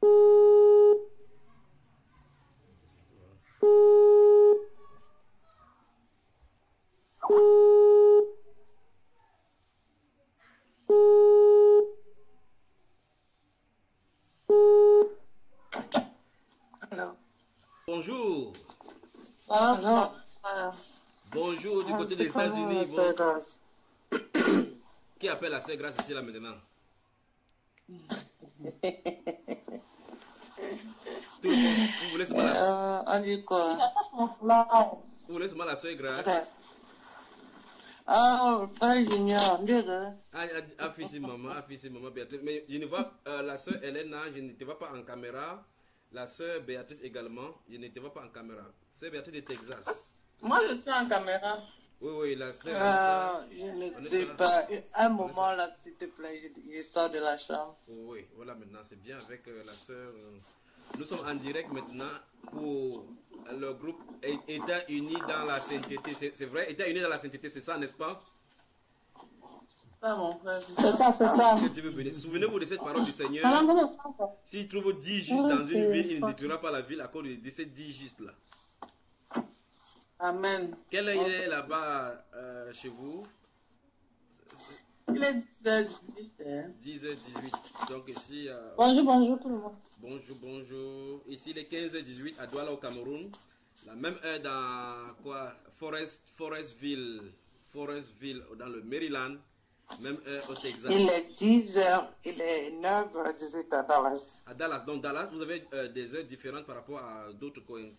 Alors, Bonjour. alors, Bonjour du côté des c'est comment États-Unis. Sœur Grâce? Qui appelle la sœur Grâce ici là maintenant? Tout le monde, vous voulez seulement la, On dit quoi? vous voulez seulement la sœur Grâce? Ah, frère Junior, dire. Fils et maman Béatrice. Mais je ne vois la sœur Elena, je ne te vois pas en caméra. La sœur Béatrice également, je ne te vois pas en caméra. C'est Béatrice de Texas. Moi, je suis en caméra. Oui, la sœur Je ne sais pas. Un moment là, s'il te plaît, je sors de la chambre. Oui, voilà, maintenant c'est bien avec la sœur. Nous sommes en direct maintenant pour le groupe États-Unis dans la sainteté. C'est vrai, États-Unis dans la sainteté, c'est ça, n'est-ce pas? Ça, mon frère. C'est ça, c'est ça. Que Dieu vous bénisse. Souvenez-vous de cette parole du Seigneur. S'il trouve 10 justes dans une ville, il ne détruira pas la ville à cause de ces 10 justes là. Amen. Quelle heure il est là-bas chez vous? Il est 10h18. 10h18. Donc ici... Bonjour tout le monde. Bonjour. Ici il est 15h18 à Douala au Cameroun. La même heure dans quoi? Forestville dans le Maryland. Même heure au Texas. Il est 10h, il est 9h18 à Dallas. À Dallas. Donc Dallas, vous avez des heures différentes par rapport à d'autres points,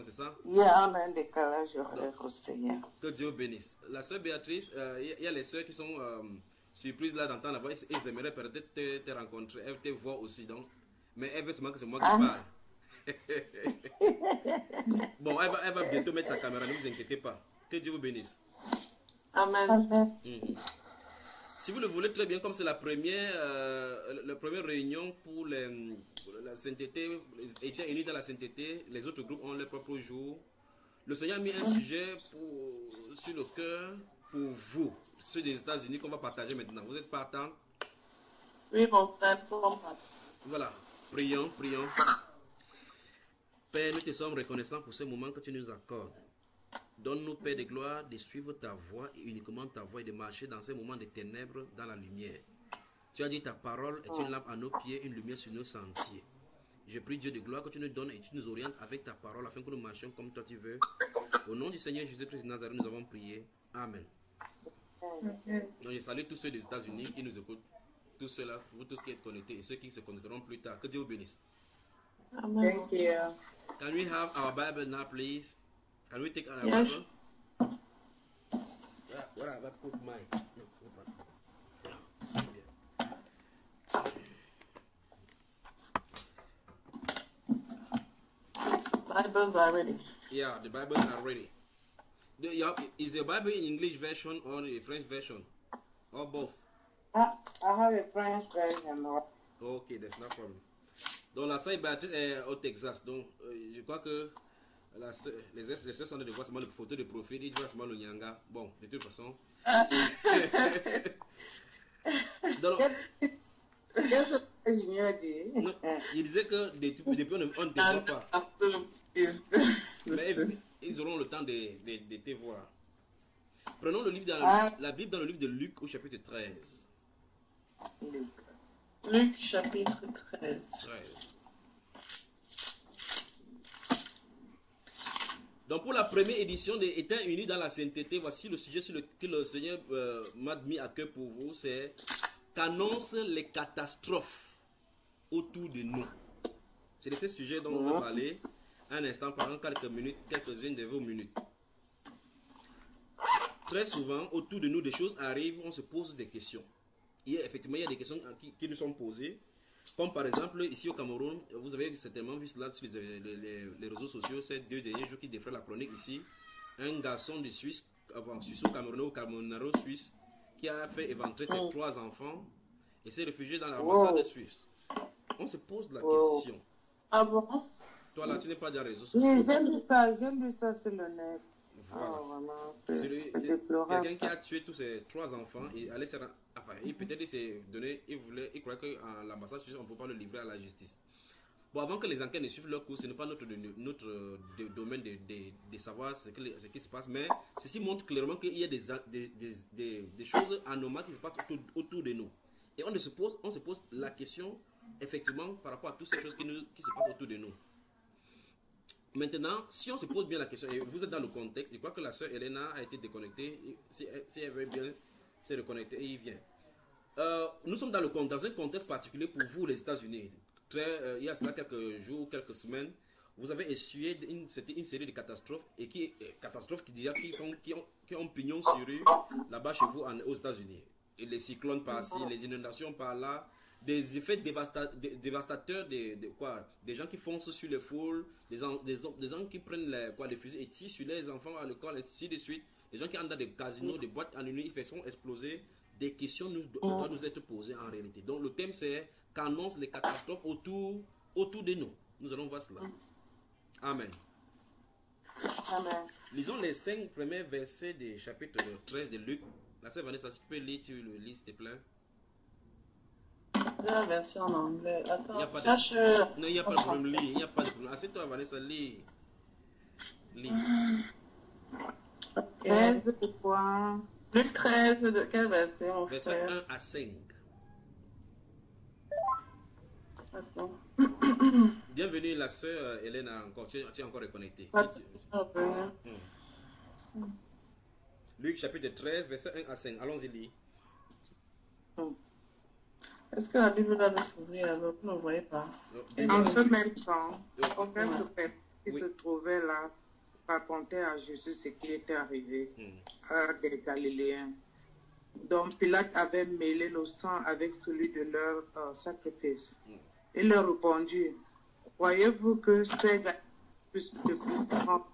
c'est ça? Il y a un décalage horaire au Seigneur. Que Dieu bénisse. La sœur Béatrice, il y a les sœurs qui sont surprises là d'entendre la voix. Ils aimeraient peut-être te rencontrer, elles te voir aussi. Donc. Mais elle veut seulement que c'est moi qui parle. Bon, elle va bientôt mettre sa caméra, ne vous inquiétez pas. Que Dieu vous bénisse. Amen. Si vous le voulez très bien, comme c'est la première réunion pour la sainteté, les États-Unis dans la sainteté, les autres groupes ont leur propre jour. Le Seigneur a mis un sujet sur le cœur pour vous, ceux des États-Unis, qu'on va partager maintenant. Vous êtes partants? Oui, mon frère, voilà, prions. Père, nous te sommes reconnaissants pour ce moment que tu nous accordes. Donne-nous, Père de gloire, de suivre ta voie et uniquement ta voie et de marcher dans ces moments de ténèbres dans la lumière. Tu as dit ta parole est une lampe à nos pieds, une lumière sur nos sentiers. Je prie Dieu de gloire que tu nous donnes et tu nous orientes avec ta parole afin que nous marchions comme toi tu veux. Au nom du Seigneur Jésus-Christ de Nazareth, nous avons prié. Amen. Donc, je salue tous ceux des États-Unis qui nous écoutent, tous ceux-là, vous tous qui êtes connectés et ceux qui se connecteront plus tard. Que Dieu vous bénisse. Amen. Thank you. Can we have our Bible now, please? Can we take our Bible? Where have I put mine? Bibles are ready. Yeah, the Bibles are ready. Is your Bible in English version or a French version? Or both? I have a French version. Okay, there's no problem. Donc la sœur Béatrice est au Texas. Donc je crois que les sœurs sont de voir seulement le photo de profil, ils voient seulement le nyanga. Bon, de toute façon. Donc, non, il disait que depuis on ne te voit pas. Mais ils auront le temps de te voir. Prenons le livre la Bible dans le livre de Luc au chapitre 13. Luc chapitre 13. Donc pour la première édition des États-Unis dans la sainteté, voici le sujet sur lequel le Seigneur m'a mis à cœur pour vous, c'est qu'annoncent les catastrophes autour de nous. C'est de ce sujet dont on va parler un instant pendant quelques-unes de vos minutes. Très souvent, autour de nous, des choses arrivent, on se pose des questions. Effectivement, il y a des questions qui nous sont posées. Comme par exemple, ici au Cameroun, vous avez certainement vu cela sur les réseaux sociaux, ces 2 derniers jours qui défraient la chronique ici. Un garçon de Suisse, Suisse-Camerounais ou Camerounaro-Suisse, qui a fait éventrer ses 3 enfants et s'est réfugié dans l'ambassade de Suisse. On se pose la question. Ah bon? Toi là, tu n'es pas dans les réseaux sociaux. Oui, j'ai vu ça sur le net. Voilà. Oh, c'est déplorable. Quelqu'un qui a tué tous ses 3 enfants et allait se peut-être il s'est donné, il croyait qu'à l'ambassade suisse, on ne peut pas le livrer à la justice. Bon, avant que les enquêtes ne suivent leur cours, ce n'est pas domaine de savoir ce qui se passe, mais ceci montre clairement qu'il y a des choses anormales qui se passent autour de nous. Et on se pose la question, effectivement, par rapport à toutes ces choses qui se passent autour de nous. Maintenant, si on se pose bien la question, et vous êtes dans le contexte, je crois que la sœur Elena a été déconnectée, si elle veut bien se reconnecter, et il vient. Nous sommes dans un contexte particulier pour vous, les États-Unis. Il y a cela quelques jours, quelques semaines, vous avez essuyé une série de catastrophes, et catastrophes qui ont pignon sur rue là-bas chez vous aux États-Unis. Et les cyclones par-ci, les inondations par-là, des effets dévastateurs des gens qui foncent sur les foules, des gens qui prennent les fusils et tirent sur les enfants à l'école, ainsi de suite. Les gens qui entrent dans des casinos, des boîtes en nuit, ils font exploser. Des questions doivent nous être posées en réalité. Donc le thème c'est qu'annoncent les catastrophes autour de nous. Nous allons voir cela. Amen. Amen. Lisons les 5 premiers versets du chapitre 13 de Luc. La sœur Vanessa, si tu peux lire, tu le lis s'il te plaît. La version en anglais. Attends, Il n'y a pas de... cherche. Non, il n'y a pas de problème. Lis. Il n'y a pas de problème. Assieds-toi, Vanessa, lis. Lis. 13 quoi? Luc 13, de quel verset on fait? Verset 1 à 5. Attends. Bienvenue, la sœur Hélène, encore. Tu es encore reconnectée. Luc chapitre 13, verset 1 à 5. Allons-y, lis. Est-ce que la Bible va nous s'ouvrir alors? Vous ne voyez pas. En ce même temps, quelques personnes qui se trouvaient là racontaient à Jésus ce qui était arrivé à des Galiléens. Donc Pilate avait mêlé le sang avec celui de leur sacrifice. Il leur répondit, croyez-vous que ces Galiléens plus de plus grands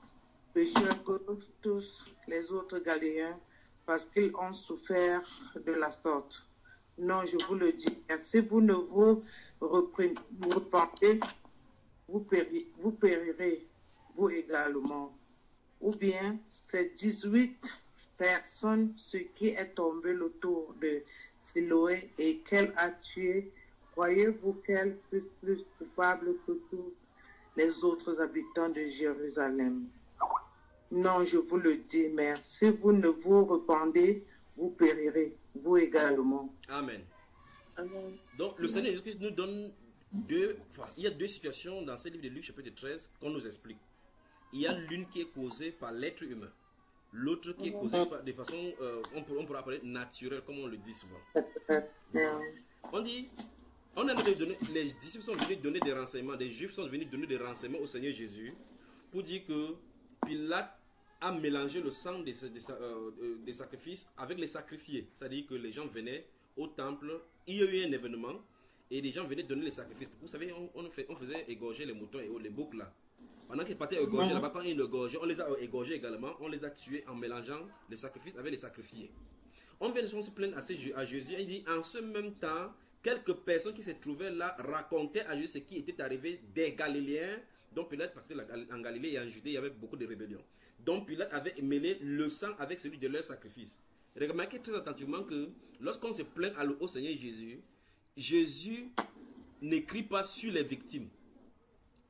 pécheurs que tous les autres Galiléens parce qu'ils ont souffert de la sorte? Non, je vous le dis, si vous ne vous repentez, vous périrez, vous également. Ou bien, ces 18 personnes, ce qui est tombé autour de Siloé et qu'elle a tué, croyez-vous qu'elle fut plus coupable que tous les autres habitants de Jérusalem? Non, je vous le dis, mais si vous ne vous repentez, vous périrez, vous également. Amen. Amen. Donc, le Seigneur Jésus-Christ nous donne il y a deux situations dans ce livre de Luc, chapitre 13, qu'on nous explique. Il y a l'une qui est causée par l'être humain, l'autre qui est causée de façon, on pourrait appeler naturelle, comme on le dit souvent. On dit, les disciples sont venus donner des renseignements, des juifs sont venus donner des renseignements au Seigneur Jésus pour dire que Pilate a mélangé le sang des sacrifices avec les sacrifiés. C'est-à-dire que les gens venaient au temple, il y a eu un événement et les gens venaient donner les sacrifices. Vous savez, on faisait égorger les moutons et les boucs là. Pendant qu'ils partaient égorger là-bas, quand ils l'égorgeaient, on les a égorgés également, on les a tués en mélangeant les sacrifices avec les sacrifiés. On vient de se plaindre à Jésus et il dit, en ce même temps, quelques personnes qui se trouvaient là racontaient à Jésus ce qui était arrivé des Galiléens, donc Pilate, parce qu'en Galilée et en Judée, il y avait beaucoup de rébellions. Donc Pilate avait mêlé le sang avec celui de leur sacrifice. Remarquez très attentivement que lorsqu'on se plaint au Seigneur Jésus, Jésus n'écrit pas sur les victimes.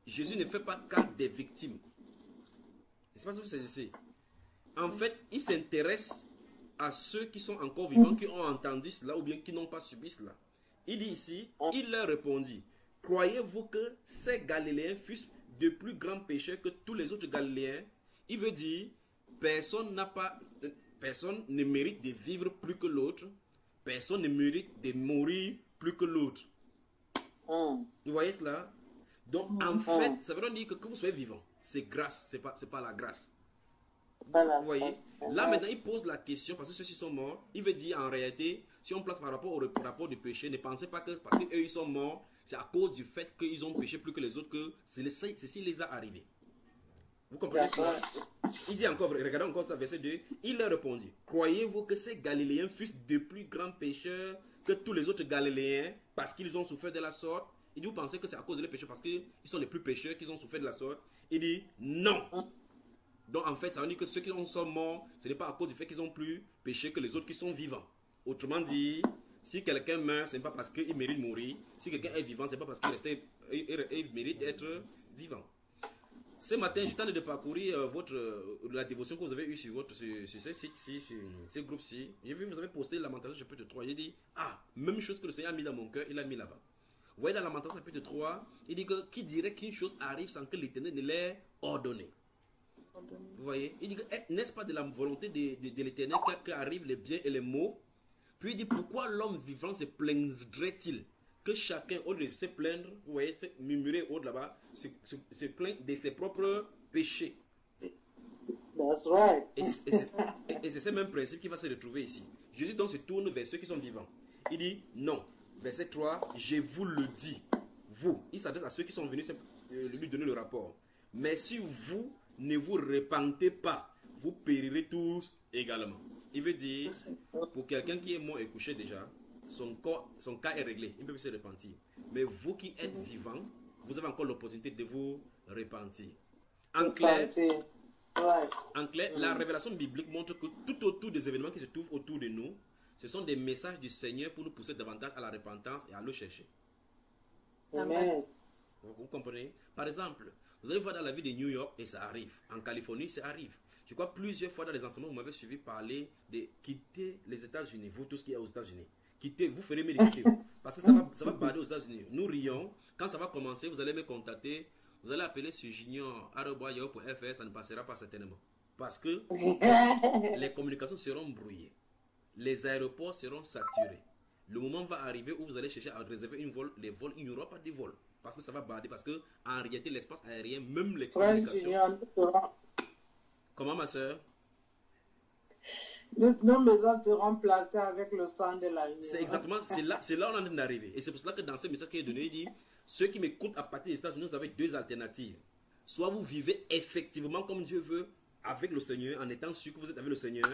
Jésus ne fait pas cas des victimes. Je ne sais pas si vous saisissez. En fait, il s'intéresse à ceux qui sont encore vivants, qui ont entendu cela ou bien qui n'ont pas subi cela. Il dit ici, il leur répondit, croyez-vous que ces Galiléens fussent de plus grands pécheurs que tous les autres Galiléens? Il veut dire, personne ne mérite de vivre plus que l'autre. Personne ne mérite de mourir plus que l'autre. Vous voyez cela? Donc, en fait, ça veut dire que quand vous soyez vivant, c'est grâce, c'est pas la grâce. Vous voyez? Là, maintenant, il pose la question, parce que ceux-ci sont morts. Il veut dire, en réalité, si on place par rapport au rapport du péché, ne pensez pas que parce qu'eux, ils sont morts, c'est à cause du fait qu'ils ont péché plus que les autres que ceci les a arrivés. Vous comprenez cela? Il dit encore, regardez encore ça, verset 2. Il leur répondit, croyez-vous que ces Galiléens fussent de plus grands pécheurs que tous les autres Galiléens parce qu'ils ont souffert de la sorte? Il dit, vous pensez que c'est à cause de leurs péchés parce qu'ils sont les plus pécheurs qu'ils ont souffert de la sorte? Il dit, non. Donc en fait, ça veut dire que ceux qui sont morts, ce n'est pas à cause du fait qu'ils ont plus péché que les autres qui sont vivants. Autrement dit, Si quelqu'un meurt, ce n'est pas parce qu'il mérite de mourir. Si quelqu'un est vivant, ce n'est pas parce qu'il mérite d'être vivant. Ce matin, j'ai tenté de parcourir la dévotion que vous avez eue sur ces sites-ci, sur ces groupes-ci. J'ai vu que vous avez posté Lamentation chapitre 3. J'ai dit, même chose que le Seigneur a mis dans mon cœur, il l'a mis là-bas. Vous voyez dans Lamentation chapitre 3, il dit que qui dirait qu'une chose arrive sans que l'Éternel ne l'ait ordonné. Vous voyez, il dit que n'est-ce pas de la volonté de l'Éternel qu'arrivent les biens et les maux. Puis il dit, pourquoi l'homme vivant se plaindrait-il? Que chacun, au lieu de se plaindre, vous voyez, se murmurer au là-bas, se plaint de ses propres péchés. That's right. Et c'est ce même principe qui va se retrouver ici. Jésus donc se tourne vers ceux qui sont vivants. Il dit, non, verset 3, je vous le dis, vous. Il s'adresse à ceux qui sont venus lui donner le rapport. Mais si vous ne vous repentez pas, vous périrez tous également. Il veut dire, pour quelqu'un qui est mort et couché déjà, son cas est réglé, il ne peut plus se repentir. Mais vous qui êtes vivants, vous avez encore l'opportunité de vous repentir. En clair, la révélation biblique montre que tout autour des événements qui se trouvent autour de nous, ce sont des messages du Seigneur pour nous pousser davantage à la repentance et à le chercher. Amen. Vous comprenez? Par exemple, vous allez voir dans la vie de New York, et ça arrive. En Californie, ça arrive. Je crois plusieurs fois dans les enseignements, vous m'avez suivi parler de quitter les États-Unis, vous, tout ce qui est aux États-Unis. Quittez, vous ferez mieux de quitter. Parce que ça va bader aux États-Unis. Nous rions. Quand ça va commencer, vous allez me contacter. Vous allez appeler sur junior@yahoo.fr, ça ne passera pas certainement. Parce que les communications seront brouillées. Les aéroports seront saturés. Le moment va arriver où vous allez chercher à réserver les vols, il n'y aura pas de vol. Parce que ça va bader. Parce que en réalité, l'espace aérien, même les communications. Comment, ma soeur? Nos maisons seront placées avec le sang de la lumière. C'est exactement, c'est là où on est en train d'arriver. Et c'est pour cela que dans ce message qui est donné, il dit, ceux qui m'écoutent à partir des États-Unis, vous avez deux alternatives. Soit vous vivez effectivement comme Dieu veut, avec le Seigneur, en étant sûr que vous êtes avec le Seigneur,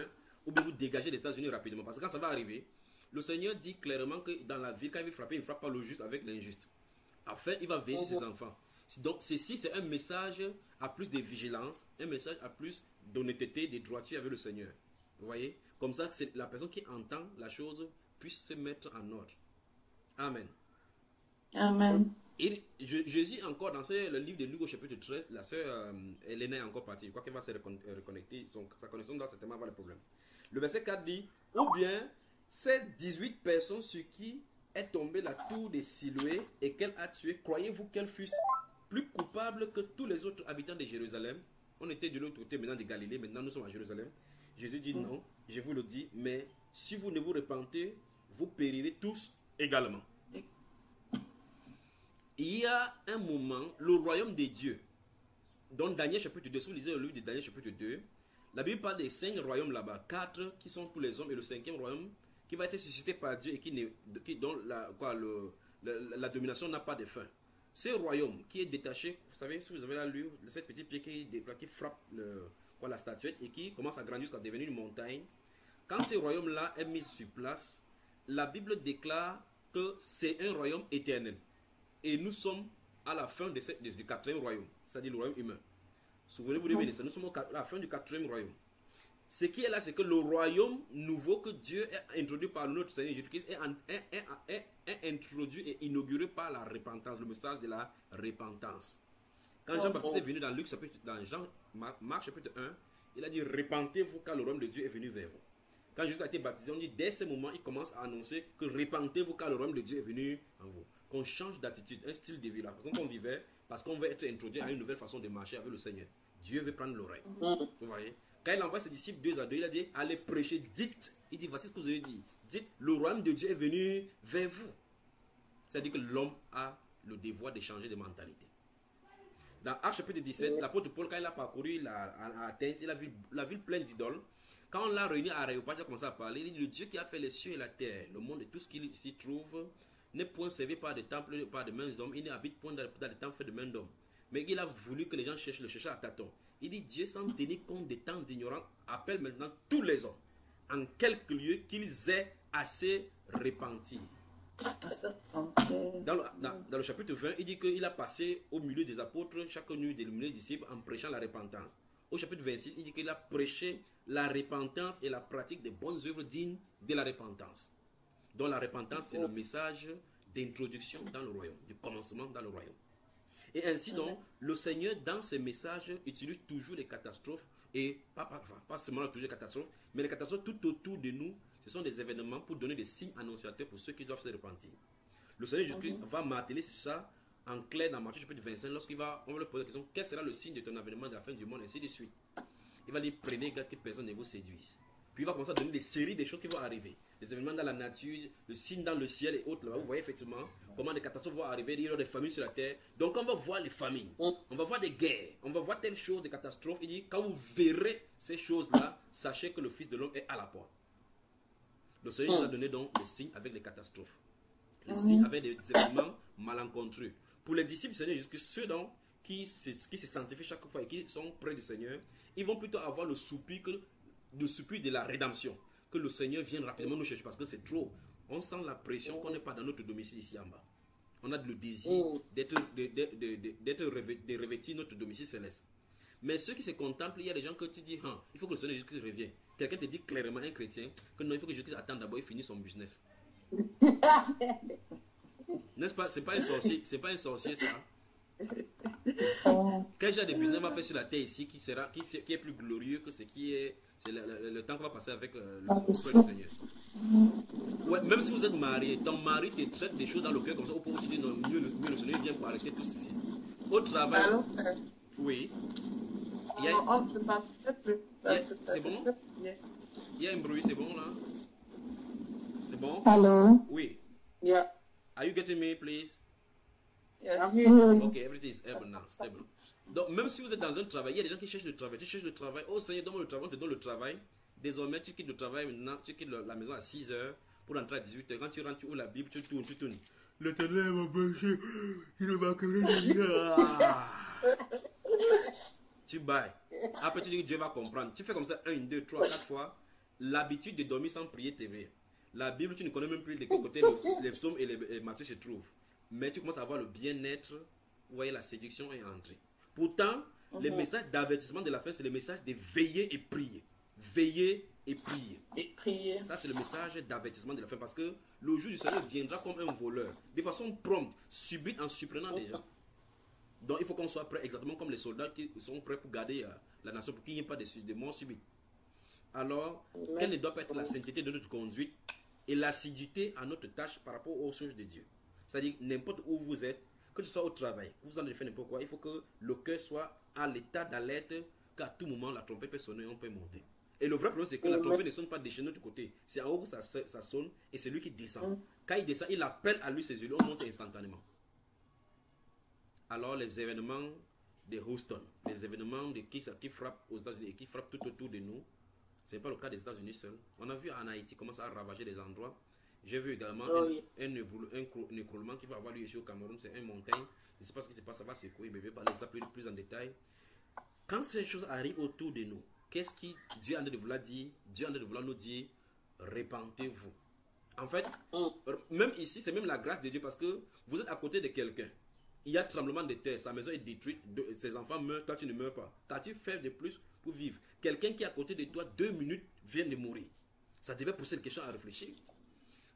ou bien vous dégagez des États-Unis rapidement. Parce que quand ça va arriver, le Seigneur dit clairement que dans la vie, quand il veut frapper, il ne frappe pas le juste avec l'injuste. Enfin, il va veiller sur ses enfants. Donc, ceci, c'est un message à plus de vigilance, un message à plus d'honnêteté, de droiture avec le Seigneur. Vous voyez? Comme ça, c'est la personne qui entend la chose puisse se mettre en ordre. Amen. Amen. Et Jésus, encore dans le livre de Luc au chapitre 13, la sœur Elena est encore partie. Je crois qu'elle va se reconnecter. Sa connexion doit certainement avoir le problème. Le verset 4 dit, ou bien ces 18 personnes sur qui est tombée la tour de Siloé et qu'elle a tué, croyez-vous qu'elles fussent plus coupables que tous les autres habitants de Jérusalem? On était de l'autre côté maintenant de Galilée, maintenant nous sommes à Jérusalem. Jésus dit non, je vous le dis, mais si vous ne vous repentez, vous périrez tous également. Il y a un moment, le royaume des dieux, dans Daniel chapitre 2, si vous lisez le livre de Daniel chapitre 2, la Bible parle des 5 royaumes là-bas, 4 qui sont pour les hommes et le 5e royaume qui va être suscité par Dieu et dont la domination n'a pas de fin. Ce royaume qui est détaché, vous savez, si vous avez là lu, cette petite pied qui frappe la statuette et qui commence à grandir jusqu'à devenir une montagne. Quand ce royaume-là est mis sur place, la Bible déclare que c'est un royaume éternel. Et nous sommes à la fin du 4e royaume, c'est-à-dire le royaume humain. Souvenez-vous de ça, nous sommes à la fin du 4e royaume. Ce qui est là, c'est que le royaume nouveau que Dieu a introduit par notre Seigneur Jésus-Christ est introduit et inauguré par la repentance, le message de la repentance. Quand Jean-Baptiste est venu dans Marc chapitre 1, il a dit, repentez-vous car le royaume de Dieu est venu vers vous. Quand Jésus a été baptisé, on dit, dès ce moment, il commence à annoncer que repentez-vous car le royaume de Dieu est venu en vous. Qu'on change d'attitude, un style de vie, la façon qu'on vivait, parce qu'on veut être introduit à une nouvelle façon de marcher avec le Seigneur. Dieu veut prendre l'oreille. Vous voyez? Quand il envoie ses disciples 2 à 2, il a dit, allez prêcher, dites, il dit, voici ce que vous avez dit, dites, le royaume de Dieu est venu vers vous. C'est-à-dire que l'homme a le devoir de changer de mentalité. Dans Actes chapitre 17, l'apôtre Paul, quand il a parcouru Athènes, il a vu la ville pleine d'idoles. Quand on l'a réuni à Aréopage, il a commencé à parler, il dit, le Dieu qui a fait les cieux et la terre, le monde et tout ce qui s'y trouve, n'est point servi par des temples, par des mains d'hommes, il n'habite point dans des temples faits de mains d'hommes. Mais il a voulu que les gens le cherchent à tâtons. Il dit, Dieu, sans tenir compte des temps d'ignorance, appelle maintenant tous les hommes, en quelques lieux, qu'ils aient assez repenti. Dans le chapitre 20, il dit qu'il a passé au milieu des apôtres, chaque nuit d'illuminer les disciples en prêchant la repentance. Au chapitre 26, il dit qu'il a prêché la repentance et la pratique des bonnes œuvres dignes de la repentance. Donc la repentance, c'est le message d'introduction dans le royaume, du commencement dans le royaume. Et ainsi donc, le Seigneur, dans ses messages, utilise toujours les catastrophes, et pas seulement toujours les catastrophes, mais les catastrophes tout autour de nous, ce sont des événements pour donner des signes annonciateurs pour ceux qui doivent se repentir. Le Seigneur Jésus-Christ va marteler sur ça en clair dans Matthieu chapitre 25, lorsqu'on va lui poser la question, quel sera le signe de ton avènement de la fin du monde, ainsi de suite. Il va dire, prenez garde que personne ne vous séduise. Puis il va commencer à donner des séries de choses qui vont arriver. Des événements dans la nature, le signe dans le ciel et autres. Là, vous voyez effectivement comment des catastrophes vont arriver. Il y aura des familles sur la terre. Donc on va voir les familles. On va voir des guerres. On va voir telle chose, des catastrophes. Il dit, quand vous verrez ces choses-là, sachez que le Fils de l'homme est à la porte. Le Seigneur nous a donné donc les signes avec les catastrophes. Les signes avec des événements malencontreux. Pour les disciples du Seigneur, jusque ceux donc qui se sanctifient chaque fois et qui sont près du Seigneur, ils vont plutôt avoir le soupir de la rédemption. Que le Seigneur vienne rapidement nous chercher parce que c'est trop. On sent la pression qu'on n'est pas dans notre domicile ici en bas. On a le désir de revêtir notre domicile céleste. Mais ceux qui se contemplent, il y a des gens que tu dis, il faut que le Seigneur Jésus-Christ revienne. Quelqu'un te dit clairement, un chrétien, que non, il faut que Jésus-Christ attende d'abord, il finisse son business. N'est-ce pas? C'est pas un sorcier, c'est pas un sorcier ça. Quel genre de business va faire sur la terre ici qui est plus glorieux que ce qui est le temps qu'on va passer avec le Seigneur. Ouais, même si vous êtes marié, ton mari te traite des choses dans le cœur comme ça, au point où tu dis non, mieux le Seigneur vient pour arrêter tout ceci. Au travail. Allô? Oui. C'est bon? Il y a un bruit, c'est bon là? C'est bon? Allô? Oui. Yeah. Are you getting me, please? Yes. Ok, everything is able now, stable. Donc, même si vous êtes dans un travail, il y a des gens qui cherchent le travail. Tu cherches le travail. Oh Seigneur, donne-moi le travail, on te donne le travail. Désormais, tu quittes le travail maintenant, tu quittes la maison à 6 heures pour rentrer à 18 heures. Quand tu rentres, tu ouvres la Bible, tu tournes. L'Éternel m'a berger, il ne manquerait rien. Tu bailles. Après, tu dis que Dieu va comprendre. Tu fais comme ça 1, 2, 3, 4 fois. L'habitude de dormir sans prier t'éveille. La Bible, tu ne connais même plus de quel côté les psaumes et les Matthieu se trouvent. Mais tu commences à avoir le bien-être. Vous voyez, la séduction est entrée. Pourtant, les messages d'avertissement de la fin, c'est le message de veiller et prier. Veiller et prier. Et prier. Ça, c'est le message d'avertissement de la fin. Parce que le jour du Seigneur viendra comme un voleur. De façon prompte, subite, en surprenant les gens. Donc, il faut qu'on soit prêt, exactement comme les soldats qui sont prêts pour garder la nation, pour qu'il n'y ait pas de morts subites. Alors, quelle ne doit pas être la sainteté de notre conduite et l'assiduité à notre tâche par rapport aux choses de Dieu. C'est-à-dire, n'importe où vous êtes, que ce soit au travail, vous allez faire n'importe quoi, il faut que le cœur soit à l'état d'alerte, qu'à tout moment, la trompette peut sonner, on peut monter. Et le vrai problème, c'est que la trompette ne sonne pas de chez notre côté. C'est en haut que ça sonne, et c'est lui qui descend. Quand il descend, il appelle à lui ses yeux, on monte instantanément. Alors, les événements de Houston, les événements qui frappent aux États-Unis et qui frappent tout autour de nous, ce n'est pas le cas des États-Unis seuls. On a vu en Haïti comment ça a ravagé des endroits. J'ai vu également un écroulement qui va avoir lieu ici au Cameroun. C'est une montagne. Je ne sais pas ce qui se passe, ça va secouer, mais je vais parler de ça plus en détail. Quand ces choses arrivent autour de nous, qu'est-ce que Dieu a de vouloir dire? Dieu a de vouloir nous dire, repentez-vous. En fait, même ici, c'est même la grâce de Dieu parce que vous êtes à côté de quelqu'un. Il y a tremblement de terre, sa maison est détruite, ses enfants meurent, toi tu ne meurs pas. Qu'as-tu fait de plus pour vivre? Quelqu'un qui est à côté de toi, 2 minutes, vient de mourir. Ça devait pousser les gens à réfléchir.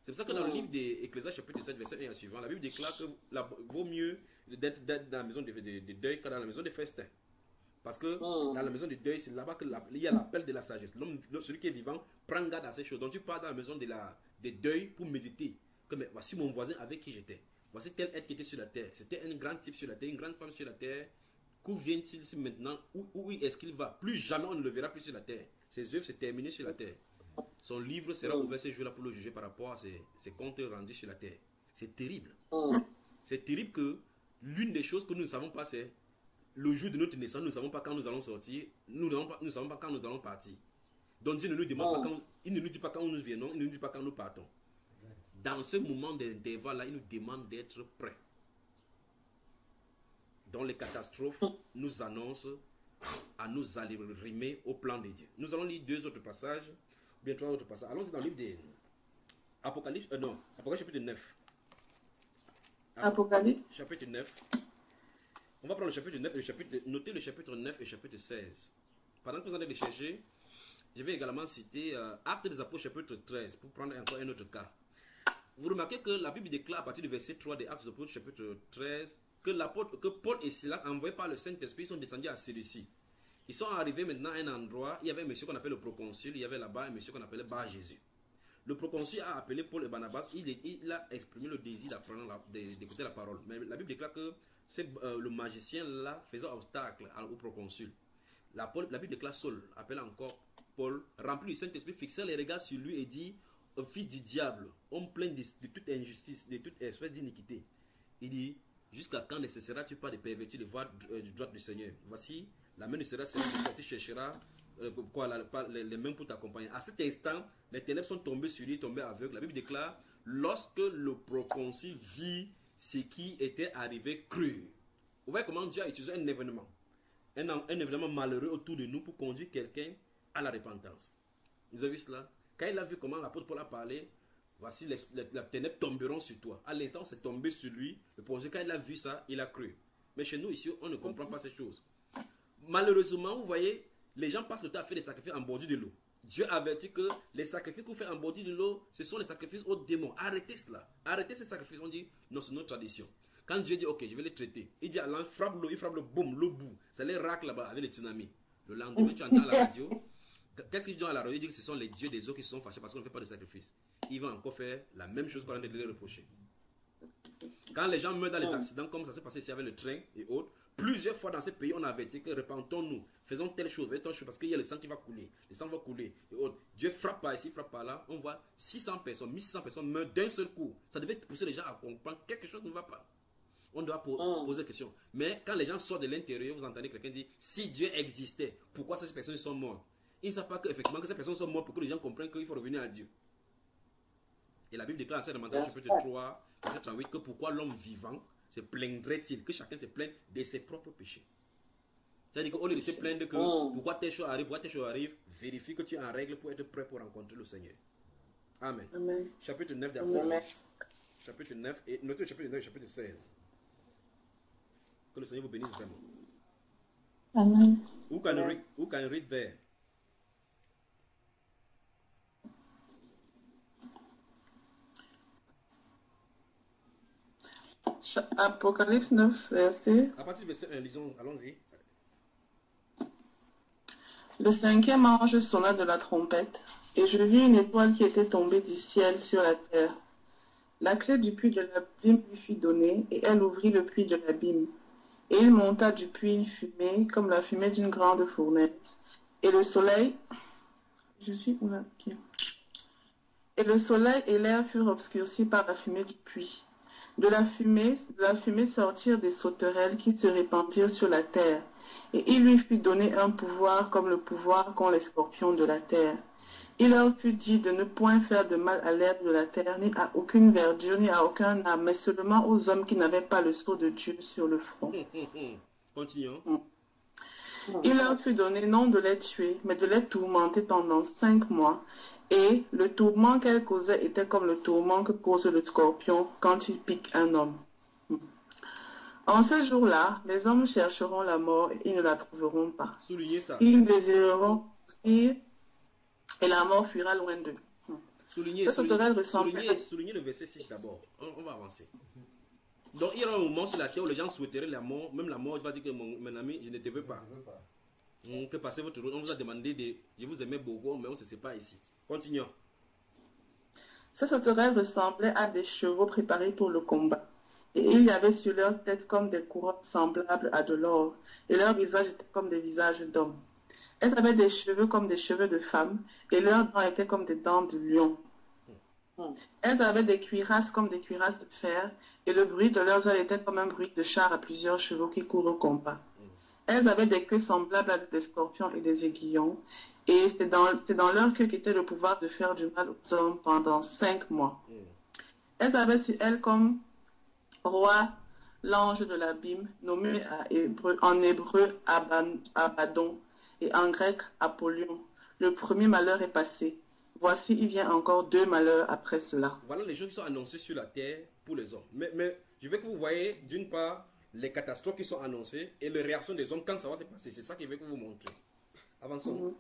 C'est pour ça que dans le livre d'Ecclésiaste chapitre 7, verset 1 et suivant, la Bible déclare que vaut mieux d'être dans la maison de deuil que dans la maison de festin. Parce que dans la maison de deuil, c'est là-bas qu'il y a l'appel de la sagesse. Celui qui est vivant prend garde à ces choses. Donc tu pars dans la maison de deuil pour méditer. Que, mais voici mon voisin avec qui j'étais. Voici tel être qui était sur la terre. C'était un grand type sur la terre, une grande femme sur la terre. Qu'où vient-il ici maintenant? Où est-ce qu'il va? Plus jamais on ne le verra plus sur la terre. Ses œuvres s'est terminées sur la terre. Son livre sera ouvert ces jours-là pour le juger par rapport à ses comptes rendus sur la terre. C'est terrible. C'est terrible que l'une des choses que nous ne savons pas, c'est le jour de notre naissance, nous ne savons pas quand nous allons sortir, nous ne savons pas quand nous allons partir. Donc Dieu ne nous demande pas quand, il ne nous dit pas quand nous venons, il ne nous dit pas quand nous partons. Dans ce moment d'intervalle-là, il nous demande d'être prêts. Dans les catastrophes, nous annoncent à nous arrimer au plan de Dieu. Nous allons lire 2 autres passages, bien 3 autres passages. Allons-y dans le livre de Apocalypse, Apocalypse chapitre 9. Apocalypse chapitre 9. On va prendre le chapitre 9 notez le chapitre 9 et le chapitre 16. Pendant que vous allez les chercher, je vais également citer Actes des Apôtres chapitre 13 pour prendre encore un autre cas. vous remarquez que la Bible déclare à partir du verset 3 des Actes des Apôtres, chapitre 13, que Paul et Silas, envoyés par le Saint-Esprit, sont descendus à Cilicie. Ils sont arrivés maintenant à un endroit, il y avait un monsieur qu'on appelle le proconsul, il y avait là-bas un monsieur qu'on appelait Bar Jésus. Le proconsul a appelé Paul et Barnabas, il a exprimé le désir d'apprendre, d'écouter la parole. Mais la Bible déclare que le magicien là faisait obstacle au proconsul. La Bible déclare Saul, appelle encore Paul, rempli du Saint-Esprit, fixait les regards sur lui et dit, fils du diable, homme plein de toute injustice, de toute espèce d'iniquité. Il dit, jusqu'à quand ne cesseras-tu pas de pervertir les voies du droit du Seigneur? Voici, la main ne sera serrée sur toi, tu chercheras les mains pour t'accompagner. À cet instant, les ténèbres sont tombées sur lui, tombées aveugles. La Bible déclare, lorsque le proconsul vit ce qui était arrivé, crut. Vous voyez comment Dieu a utilisé un événement malheureux autour de nous pour conduire quelqu'un à la repentance. Vous avez vu cela? Quand il a vu comment l'apôtre Paul a parlé, voici les ténèbres tomberont sur toi. À l'instant, c'est tombé sur lui. Le proconsul, quand il a vu ça, il a cru. Mais chez nous, ici, on ne comprend pas ces choses. Malheureusement, vous voyez, les gens passent le temps à faire des sacrifices en bordure de l'eau. Dieu avertit que les sacrifices qu'on fait en bordure de l'eau, ce sont les sacrifices aux démons. Arrêtez cela. Arrêtez ces sacrifices. On dit, non, c'est notre tradition. Quand Dieu dit, ok, je vais les traiter, il dit à l'an, frappe l'eau, il frappe le boum, le bout. Ça les racle là-bas avec les tsunamis. Le lendemain, tu entends la radio. Qu'est-ce qu'ils disent à la radio? Ils disent que ce sont les dieux des eaux qui se sont fâchés parce qu'on ne fait pas de sacrifice. Ils vont encore faire la même chose qu'on a de les reprocher. Quand les gens meurent dans les accidents, comme ça s'est passé ici avec le train et autres, plusieurs fois dans ce pays, on a averti que repentons-nous, faisons telle chose, parce qu'il y a le sang qui va couler, le sang va couler et autres. Dieu frappe par ici, frappe par là, on voit 600 personnes, 1600 personnes meurent d'un seul coup. Ça devait pousser les gens à comprendre que quelque chose ne va pas. On doit poser des questions. Mais quand les gens sortent de l'intérieur, vous entendez quelqu'un dire, si Dieu existait, pourquoi ces personnes sont mortes? Ils ne savent pas qu'effectivement que ces personnes sont mortes pour que les gens comprennent qu'il faut revenir à Dieu. Et la Bible déclare en Saint Matthieu chapitre 3, verset 38, que pourquoi l'homme vivant se plaindrait-il, que chacun se plaigne de ses propres péchés. C'est-à-dire qu'au lieu de se plaindre que pourquoi telle chose arrive, vérifie que tu es en règle pour être prêt pour rencontrer le Seigneur. Amen. Amen. Chapitre 9 d'Apocalypse. Chapitre 9, et notez le chapitre 9 et chapitre 16. Que le Seigneur vous bénisse vraiment. Amen. Who can read there? Apocalypse 9, verset. À partir du verset 1, lisons, allons-y. Le cinquième ange sonna de la trompette, et je vis une étoile qui était tombée du ciel sur la terre. La clé du puits de l'abîme lui fut donnée, et elle ouvrit le puits de l'abîme. Et il monta du puits une fumée, comme la fumée d'une grande fournaise. Et le soleil... Et le soleil et l'air furent obscurcis par la fumée du puits. De la fumée sortirent des sauterelles qui se répandirent sur la terre. Et il lui fut donné un pouvoir comme le pouvoir qu'ont les scorpions de la terre. Il leur fut dit de ne point faire de mal à l'herbe de la terre, ni à aucune verdure, ni à aucun arbre, mais seulement aux hommes qui n'avaient pas le sceau de Dieu sur le front. Continuons. Il leur fut donné non de les tuer, mais de les tourmenter pendant 5 mois. Et le tourment qu'elle causait était comme le tourment que cause le scorpion quand il pique un homme. En ce jour-là, les hommes chercheront la mort et ils ne la trouveront pas. Soulignez ça. Ils désireront fuir et la mort fuira loin d'eux. Soulignez le verset 6 d'abord. On va avancer. Donc il y aura un moment sur la terre où les gens souhaiteraient la mort. Même la mort va dire que mon ami, je ne te veux pas. Que passez votre route. On vous a demandé je vous aimais beaucoup, mais on se sépare ici. Continuons. Ces sauterelles ressemblaient à des chevaux préparés pour le combat. Et il y avait sur leur tête comme des couronnes semblables à de l'or, et leurs visages étaient comme des visages d'hommes. Elles avaient des cheveux comme des cheveux de femmes, et leurs dents étaient comme des dents de lion. Elles avaient des cuirasses comme des cuirasses de fer, et le bruit de leurs ailes était comme un bruit de char à plusieurs chevaux qui courent au combat. Elles avaient des queues semblables à des scorpions et des aiguillons, et c'est dans leur queue qu'était le pouvoir de faire du mal aux hommes pendant 5 mois. Elles avaient sur elles comme roi l'ange de l'abîme, nommé en hébreu Abaddon et en grec Apollyon. Le premier malheur est passé. Voici, il vient encore 2 malheurs après cela. Voilà les choses qui sont annoncées sur la terre pour les hommes. Mais je veux que vous voyez, d'une part, les catastrophes qui sont annoncées et les réactions des hommes quand ça va se passer. C'est ça que je veux que vous montrer. Avançons.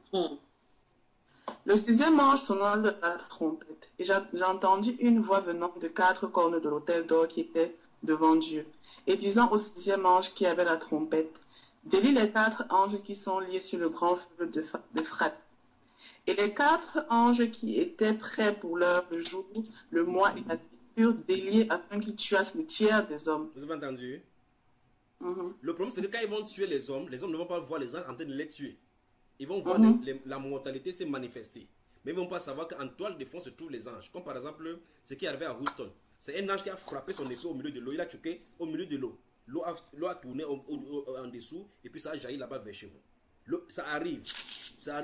Le sixième ange sonna de la trompette, et j'entendis une voix venant de 4 cornes de l'autel d'or qui était devant Dieu, et disant au sixième ange qui avait la trompette, délie les 4 anges qui sont liés sur le grand fleuve d'Euphrate. Et les 4 anges qui étaient prêts pour l'heure, le jour, le mois et la nuit, furent déliés afin qu'ils tuassent le tiers des hommes. Vous avez entendu? Le problème, c'est que quand ils vont tuer les hommes ne vont pas voir les anges en train de les tuer. Ils vont voir la mortalité se manifester. Mais ils ne vont pas savoir qu'en toile de fond se trouvent les anges. Comme par exemple, ce qui est arrivé à Houston. C'est un ange qui a frappé son épée au milieu de l'eau. Il a choqué au milieu de l'eau. L'eau a tourné en dessous et puis ça a jailli là-bas vers chez vous. Ça arrive.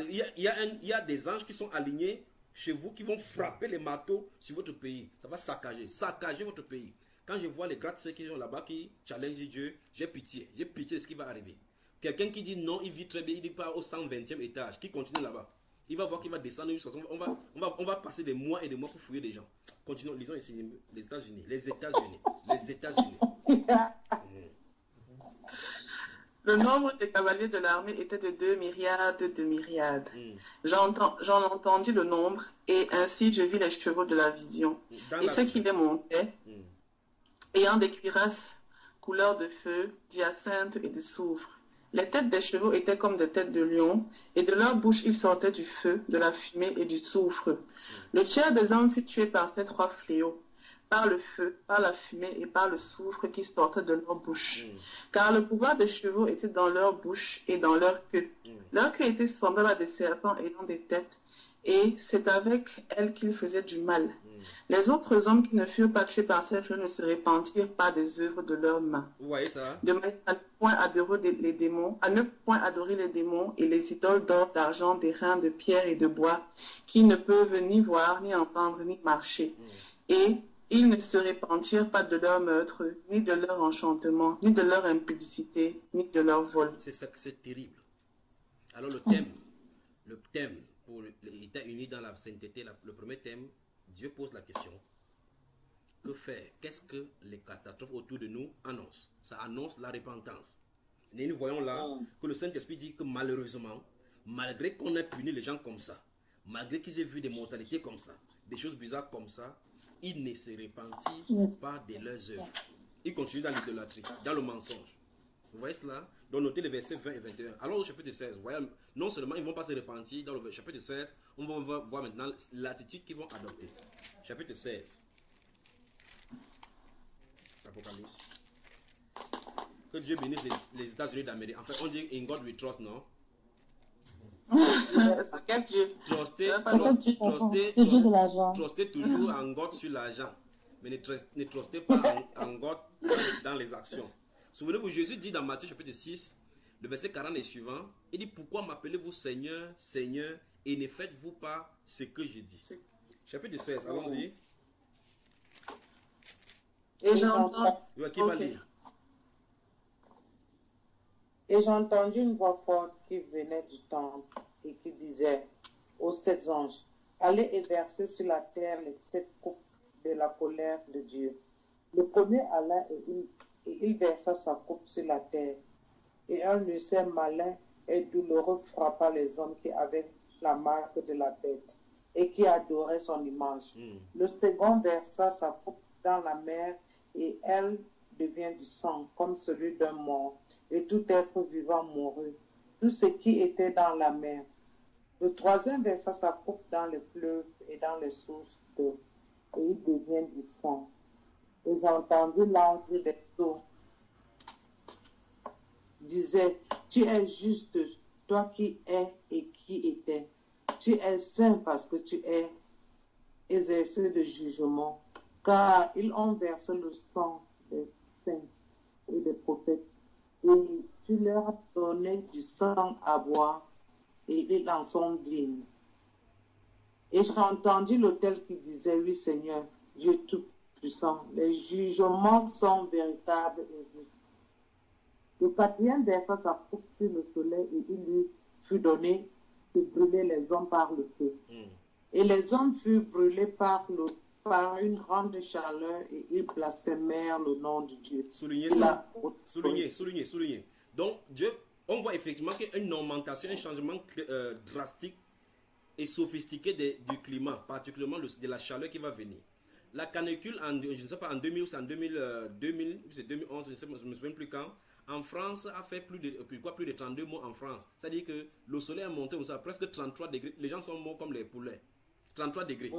Il y a des anges qui sont alignés chez vous qui vont frapper les marteaux sur votre pays. Ça va saccager votre pays. Quand je vois les gratte-ciels qui sont là-bas qui challengent Dieu, j'ai pitié. J'ai pitié de ce qui va arriver. Quelqu'un qui dit non, il vit très bien, il n'est pas au 120e étage, qui continue là-bas. Il va voir qu'il va descendre jusqu'à ce on va passer des mois et des mois pour fouiller des gens. Continuons, lisons ici les États-Unis. Les États-Unis. Les États-Unis. Le nombre des cavaliers de l'armée était de 2 myriades de myriades. J'en entendis le nombre, et ainsi je vis les chevaux de la vision. Et ceux qui les montaient, ayant des cuirasses couleur de feu, d'hyacinthe et de soufre. Les têtes des chevaux étaient comme des têtes de lion, et de leur bouche il sortait du feu, de la fumée et du soufre. Le tiers des hommes fut tué par ces 3 fléaux, par le feu, par la fumée et par le soufre qui sortait de leur bouche. Car le pouvoir des chevaux était dans leur bouche et dans leur queue. Leur queue était semblable à des serpents ayant des têtes, et c'est avec elles qu'ils faisaient du mal. Les autres hommes qui ne furent pas tués par ces feux ne se répentirent pas des œuvres de leurs mains. Vous voyez ça? De manière à ne point adorer les démons et les idoles d'or, d'argent, d'airain, de pierre et de bois, qui ne peuvent ni voir, ni entendre, ni marcher. Et ils ne se répentirent pas de leur meurtre, ni de leur enchantement, ni de leur impudicité, ni de leur vol. C'est ça que c'est terrible. Alors le thème pour les États-Unis dans la sainteté, le premier thème, Dieu pose la question. Que faire? Qu'est-ce que les catastrophes autour de nous annoncent? Ça annonce la repentance. Et nous voyons là que le Saint-Esprit dit que malheureusement, malgré qu'on ait puni les gens comme ça, malgré qu'ils aient vu des mortalités comme ça, des choses bizarres comme ça, ils ne se repentirent pas de leurs œuvres. Ils continuent dans l'idolâtrie, dans le mensonge. Vous voyez cela? Donc notez les versets 20 et 21. Alors au chapitre 16, vous voyez, non seulement ils ne vont pas se repentir, dans le chapitre 16, on va voir maintenant l'attitude qu'ils vont adopter. Chapitre 16. Apocalypse. Que Dieu bénisse les États-Unis d'Amérique. En fait, on dit in God we trust, non? Quel Dieu? Trustez toujours en God sur l'argent. Mais ne trustez pas en God dans les actions. Souvenez-vous, Jésus dit dans Matthieu chapitre 6, le verset 40 et suivant, il dit, pourquoi m'appelez-vous Seigneur, Seigneur, et ne faites-vous pas ce que je dis? Chapitre 16, allons-y. Et j'entends. Qui va lire? Et j'ai entendu une voix forte qui venait du temple et qui disait aux 7 anges, allez et versez sur la terre les 7 coupes de la colère de Dieu. Le premier alla et il versa sa coupe sur la terre. Et un ulcère malin et douloureux frappa les hommes qui avaient la marque de la bête et qui adoraient son image. Le second versa sa coupe dans la mer et elle devient du sang comme celui d'un mort. Et tout être vivant mourut, tout ce qui était dans la mer. Le troisième versa sa coupe dans les fleuves et dans les sources d'eau, et il devient du sang. Et j'ai entendu l'ange des eaux disait, tu es juste, toi qui es et qui étais. Tu es saint parce que tu es exercé de jugement, car ils ont versé le sang des saints et des prophètes. Et tu leur as donné du sang à boire, et ils en sont dignes. Et j'ai entendu l'autel qui disait, oui Seigneur, Dieu Tout-Puissant, les jugements sont véritables et justes. Le quatrième versa sa coupe sur le soleil, et il lui fut donné de brûler les hommes par le feu. Et les hommes furent brûlés par une grande chaleur, et ils blasphémèrent le nom de Dieu. Soulignez ça. Soulignez. Donc, Dieu, on voit effectivement qu'il y a une augmentation, un changement drastique et sophistiquée du climat, particulièrement de la chaleur qui va venir. La canicule, je ne sais pas, en 2000 ou c'est en 2011, je ne me souviens plus quand, en France, a fait plus de 32 mois en France. C'est-à-dire que le soleil a monté à presque 33 degrés. Les gens sont morts comme les poulets. 33 degrés.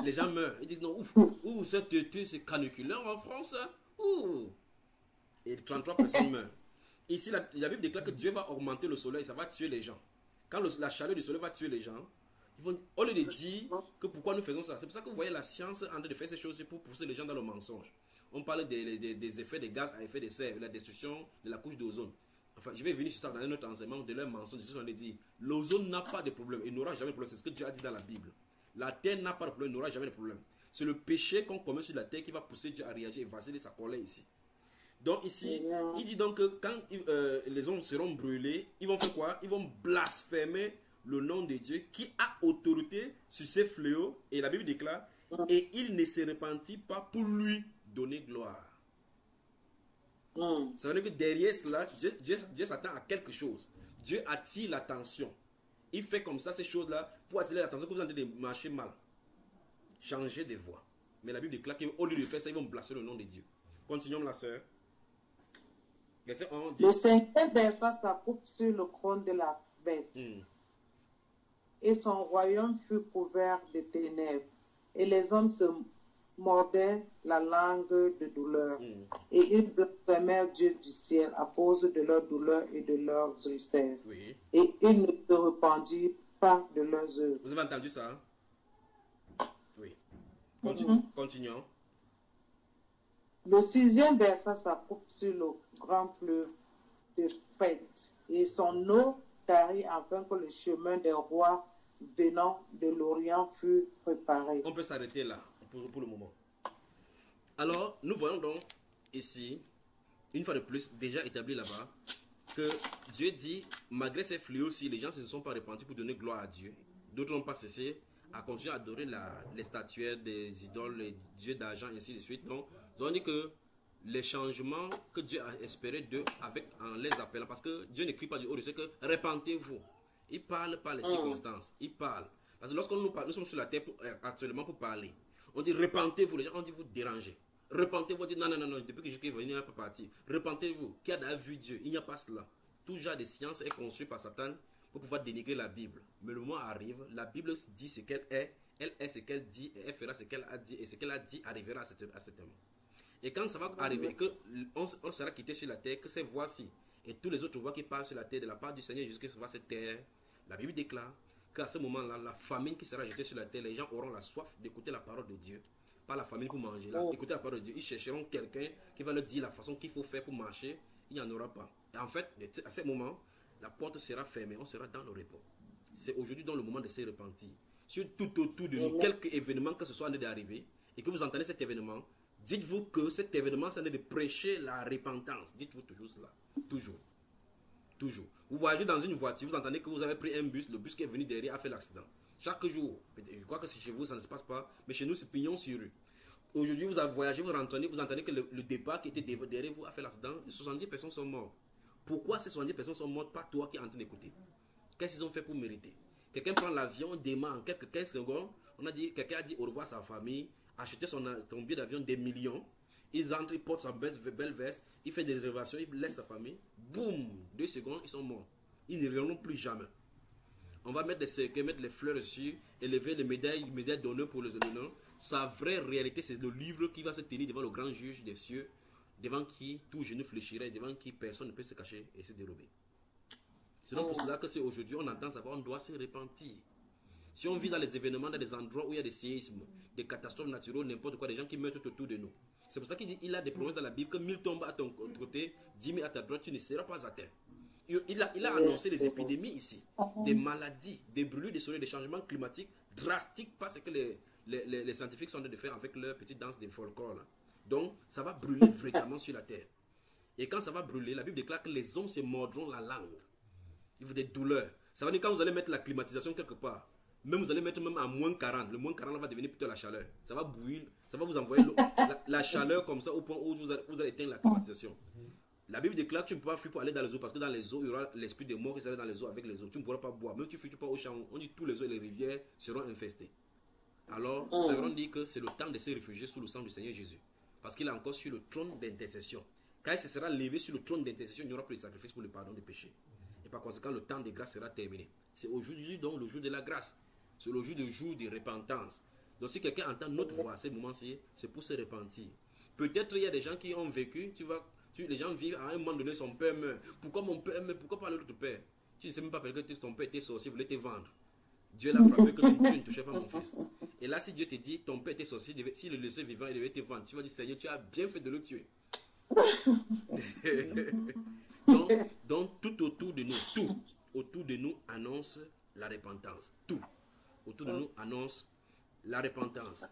Les gens meurent. Ils disent non, ouf, cet été c'est caniculaire en France. Ouh. Et 33 personnes meurent. Ici, la Bible déclare que Dieu va augmenter le soleil, ça va tuer les gens. Quand la chaleur du soleil va tuer les gens, ils vont, au lieu de dire que pourquoi nous faisons ça, c'est pour ça que vous voyez la science en train de faire ces choses pour pousser les gens dans le mensonge. On parle des effets des gaz à effet de serre, la destruction de la couche d'ozone. Enfin, je vais venir sur ça dans un autre enseignement de leur mensonge. Ils sont dit l'ozone n'a pas de problème, il n'aura jamais de problème. C'est ce que Dieu a dit dans la Bible. La terre n'a pas de problème, il n'aura jamais de problème. C'est le péché qu'on commet sur la terre qui va pousser Dieu à réagir et vaser sa colère ici. Donc ici, il dit donc que quand les hommes seront brûlés, ils vont faire quoi? Ils vont blasphémer le nom de Dieu qui a autorité sur ces fléaux. Et la Bible déclare, et il ne se repentit pas pour lui donner gloire. Ça veut dire que derrière cela, Dieu s'attend à quelque chose. Dieu attire l'attention. Il fait comme ça ces choses-là pour attirer l'attention que vous êtes en train de marcher mal. Changer de voie. Mais la Bible déclare qu'au lieu de faire ça, ils vont blasphémer le nom de Dieu. Continuons, la sœur. Verset 11, 10. Le cinquième verset s'accoupe sur le trône de la bête. Et son royaume fut couvert de ténèbres. Et les hommes se mordaient la langue de douleur. Et ils blasphémèrent Dieu du ciel à cause de leur douleur et de leurs tristesses. Oui. Et ils ne se repentirent pas de leurs œuvres. Vous avez entendu ça? Oui. Continuons. Le sixième verset s'accoupe sur le grand fleuve de Fête. Et son eau tarit afin que le chemin des rois venant de l'Orient fut préparé. On peut s'arrêter là pour le moment. Alors, nous voyons donc ici, une fois de plus, déjà établi là-bas, que Dieu dit, malgré ces fléaux-ci, les gens ne se sont pas repentis pour donner gloire à Dieu. D'autres n'ont pas cessé à continuer à adorer les statuettes, des idoles, les dieux d'argent, et ainsi de suite. Donc, nous avons dit que les changements que Dieu a espéré d'eux en les appelant, parce que Dieu n'écrit pas du haut de ce que repentez-vous. Il parle par les circonstances. Il parle. Parce que lorsque nous sommes sur la terre actuellement pour parler, on dit repentez-vous. Les gens on dit vous dérangez. Repentez-vous. On dit non, depuis que je suis venu, il n'y a pas parti. Repentez-vous. Qui a d'ailleurs vu Dieu? Il n'y a pas cela. Tout genre de science est construit par Satan pour pouvoir dénigrer la Bible. Mais le moment arrive, la Bible dit ce qu'elle est, elle est ce qu'elle dit, et elle fera ce qu'elle a dit, et ce qu'elle a dit arrivera à cet moment. Et quand ça va arriver, qu'on sera quitté sur la terre, que ces voix-ci, et tous les autres voix qui parlent sur la terre de la part du Seigneur jusqu'à ce que cette terre, la Bible déclare qu'à ce moment-là, la famine qui sera jetée sur la terre, les gens auront la soif d'écouter la parole de Dieu. Pas la famine pour manger, là. Écouter la parole de Dieu. Ils chercheront quelqu'un qui va leur dire la façon qu'il faut faire pour marcher. Il n'y en aura pas. Et en fait, à ce moment, la porte sera fermée. On sera dans le repos. C'est aujourd'hui dans le moment de se repentir. Sur tout autour de nous, quelques événements que ce soit en train d'arriver, et que vous entendez cet événement, dites-vous que cet événement, c'est en train de prêcher la repentance. Dites-vous toujours cela. Toujours. Toujours. Vous voyagez dans une voiture, vous entendez que vous avez pris un bus, le bus qui est venu derrière a fait l'accident. Chaque jour, je crois que chez vous ça ne se passe pas, mais chez nous c'est pignon sur rue. Aujourd'hui vous avez voyagé, vous entendez que le départ qui était derrière vous a fait l'accident, 70 personnes sont mortes. Pourquoi ces 70 personnes sont mortes, pas toi qui es en train d'écouter? Qu'est-ce qu'ils ont fait pour mériter? Quelqu'un prend l'avion, démarre en quelques 15 secondes, quelqu'un a dit au revoir à sa famille, acheté son billet d'avion des millions. Ils entrent, ils portent sa belle veste, il fait des réservations, il laisse sa famille. Boum, 2 secondes, ils sont morts. Ils ne reviendront plus jamais. On va mettre des cercueils, mettre les fleurs dessus, élever les médailles d'honneur pour les honneurs. Sa vraie réalité, c'est le livre qui va se tenir devant le grand juge des cieux, devant qui tout genou fléchirait, devant qui personne ne peut se cacher et se dérober. C'est donc pour cela que c'est aujourd'hui, on entend savoir, on doit se repentir. Si on vit dans les événements, dans des endroits où il y a des séismes, des catastrophes naturelles, n'importe quoi, des gens qui meurent tout autour de nous. C'est pour ça qu'il dit, il a des promesses dans la Bible que 1000 tombent à ton côté, 10 000 à ta droite, tu ne seras pas atteint. Il a annoncé des épidémies ici, des maladies, des brûlures, des soleils, des changements climatiques drastiques, parce que les scientifiques sont en train de faire avec leur petite danse des folklore. Là. Donc, ça va brûler fréquemment sur la terre. Et quand ça va brûler, la Bible déclare que les hommes se mordront la langue. Il faut des douleurs. Ça veut dire quand vous allez mettre la climatisation quelque part, même vous allez mettre même à moins 40, le moins 40 va devenir plutôt la chaleur. Ça va bouillir, ça va vous envoyer la chaleur comme ça au point où vous allez éteindre la climatisation. La Bible déclare que tu ne peux pas fuir pour aller dans les eaux parce que dans les eaux, il y aura l'esprit de mort qui sera dans les eaux avec les eaux. Tu ne pourras pas boire. Même si tu fuis, tu pars au champ, on dit que tous les eaux et les rivières seront infestées. Alors, Saint dit que c'est le temps de se réfugier sous le sang du Seigneur Jésus. Parce qu'il est encore sur le trône d'intercession. Quand il se sera levé sur le trône d'intercession, il n'y aura plus de sacrifice pour le pardon des péchés. Et par conséquent, le temps de grâce sera terminé. C'est aujourd'hui donc le jour de la grâce. C'est le jour de repentance. Donc si quelqu'un entend notre voix à ce moment-ci, c'est pour se repentir. Peut-être il y a des gens qui ont vécu, les gens vivent à un moment donné, son père meurt. Pourquoi mon père meurt? Pourquoi pas l'autre père? Tu ne sais même pas parce que ton père était sorcier, voulait te vendre. Dieu l'a frappé que tu ne touchais pas mon fils. Et là, si Dieu te dit, ton père était sorcier, s'il le laissait vivant, il devait te vendre. Tu vas dire, Seigneur, tu as bien fait de le tuer. donc, tout autour de nous annonce la repentance. Tout autour de nous annonce la repentance.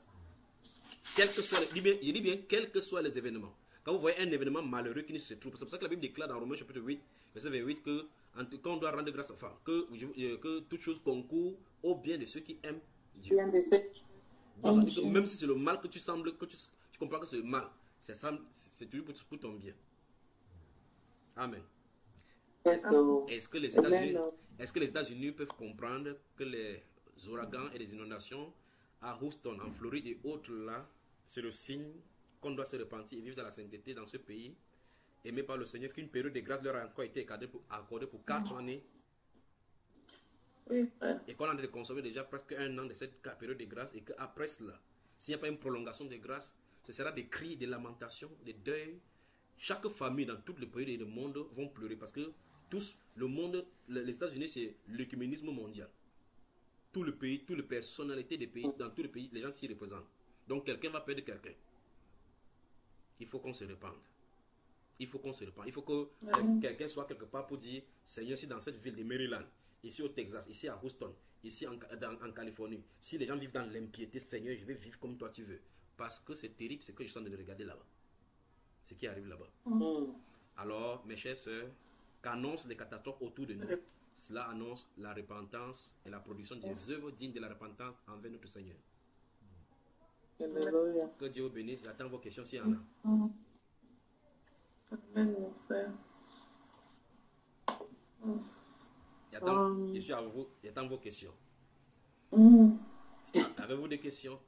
Quel que soit, je dis bien, quels que soient les événements. Quand vous voyez un événement malheureux qui ne se trouve, c'est pour ça que la Bible déclare dans Romains chapitre 8, verset 28, qu'on doit rendre grâce, enfin, que toute chose concourt au bien de ceux qui aiment Dieu. Donc, même si c'est le mal que tu comprends que c'est le mal, c'est toujours pour ton bien. Amen. Est-ce que les États-Unis peuvent comprendre que les ouragans et les inondations à Houston, en Floride et autres là, c'est le signe qu'on doit se repentir et vivre dans la sainteté dans ce pays, aimé par le Seigneur, qu'une période de grâce leur a encore été accordée pour 4 années. Oui, et qu'on est en train de consommer déjà presque 1 an de cette période de grâce, et qu'après cela, s'il n'y a pas une prolongation de grâce, ce sera des cris, des lamentations, des deuils. Chaque famille dans tout le pays et le monde vont pleurer parce que le monde, les États-Unis, c'est l'œcuménisme mondial. Tout le pays, toutes les personnalités des pays, dans tout le pays, les gens s'y représentent. Donc quelqu'un va perdre quelqu'un. Il faut qu'on se repente. Il faut qu'on se repente. Il faut que quelqu'un soit quelque part pour dire, Seigneur, si dans cette ville de Maryland, ici au Texas, ici à Houston, ici en Californie, si les gens vivent dans l'impiété, Seigneur, je vais vivre comme toi tu veux. Parce que c'est terrible ce que je suis en train de regarder là-bas. Ce qui arrive là-bas. Alors, mes chers sœurs, qu'annonce les catastrophes autour de nous, cela annonce la repentance et la production des œuvres dignes de la repentance envers notre Seigneur. Que Dieu vous bénisse. J'attends vos questions s'il y en a. Amen, mon frère. Je suis à vous. J'attends vos questions. Avez-vous des questions?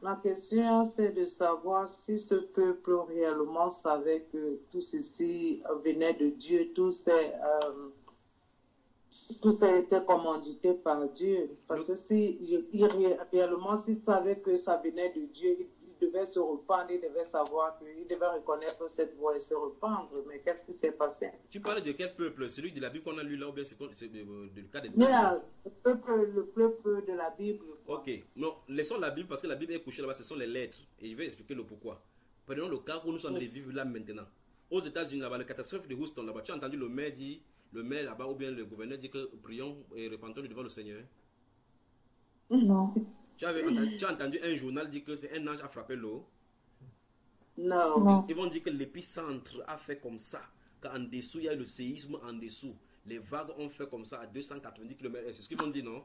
Ma question, c'est de savoir si ce peuple réellement savait que tout ceci venait de Dieu, tout ça était commandité par Dieu. Parce que réellement, s'il savait que ça venait de Dieu, il devait se rependre, il devait savoir qu'il devait reconnaître cette voix et se rependre. Mais qu'est-ce qui s'est passé? Tu parles de quel peuple? Celui de la Bible qu'on a lu là ou bien c'est le cas des le peuple de la Bible. Quoi. Ok, non, laissons la Bible parce que la Bible est couchée là-bas, ce sont les lettres. Et je vais expliquer le pourquoi. Prenons le cas où nous sommes en train de vivre là maintenant. Aux États-Unis, là-bas, la catastrophe de Houston, là-bas, tu as entendu le maire là-bas ou bien le gouverneur dit que prions et repentons devant le Seigneur. Non. Tu as entendu un journal dire que c'est un ange a frappé l'eau. Non. Ils vont dire que l'épicentre a fait comme ça. Qu'en dessous, il y a le séisme en dessous. Les vagues ont fait comme ça à 290 km. C'est ce qu'ils vont dire, non?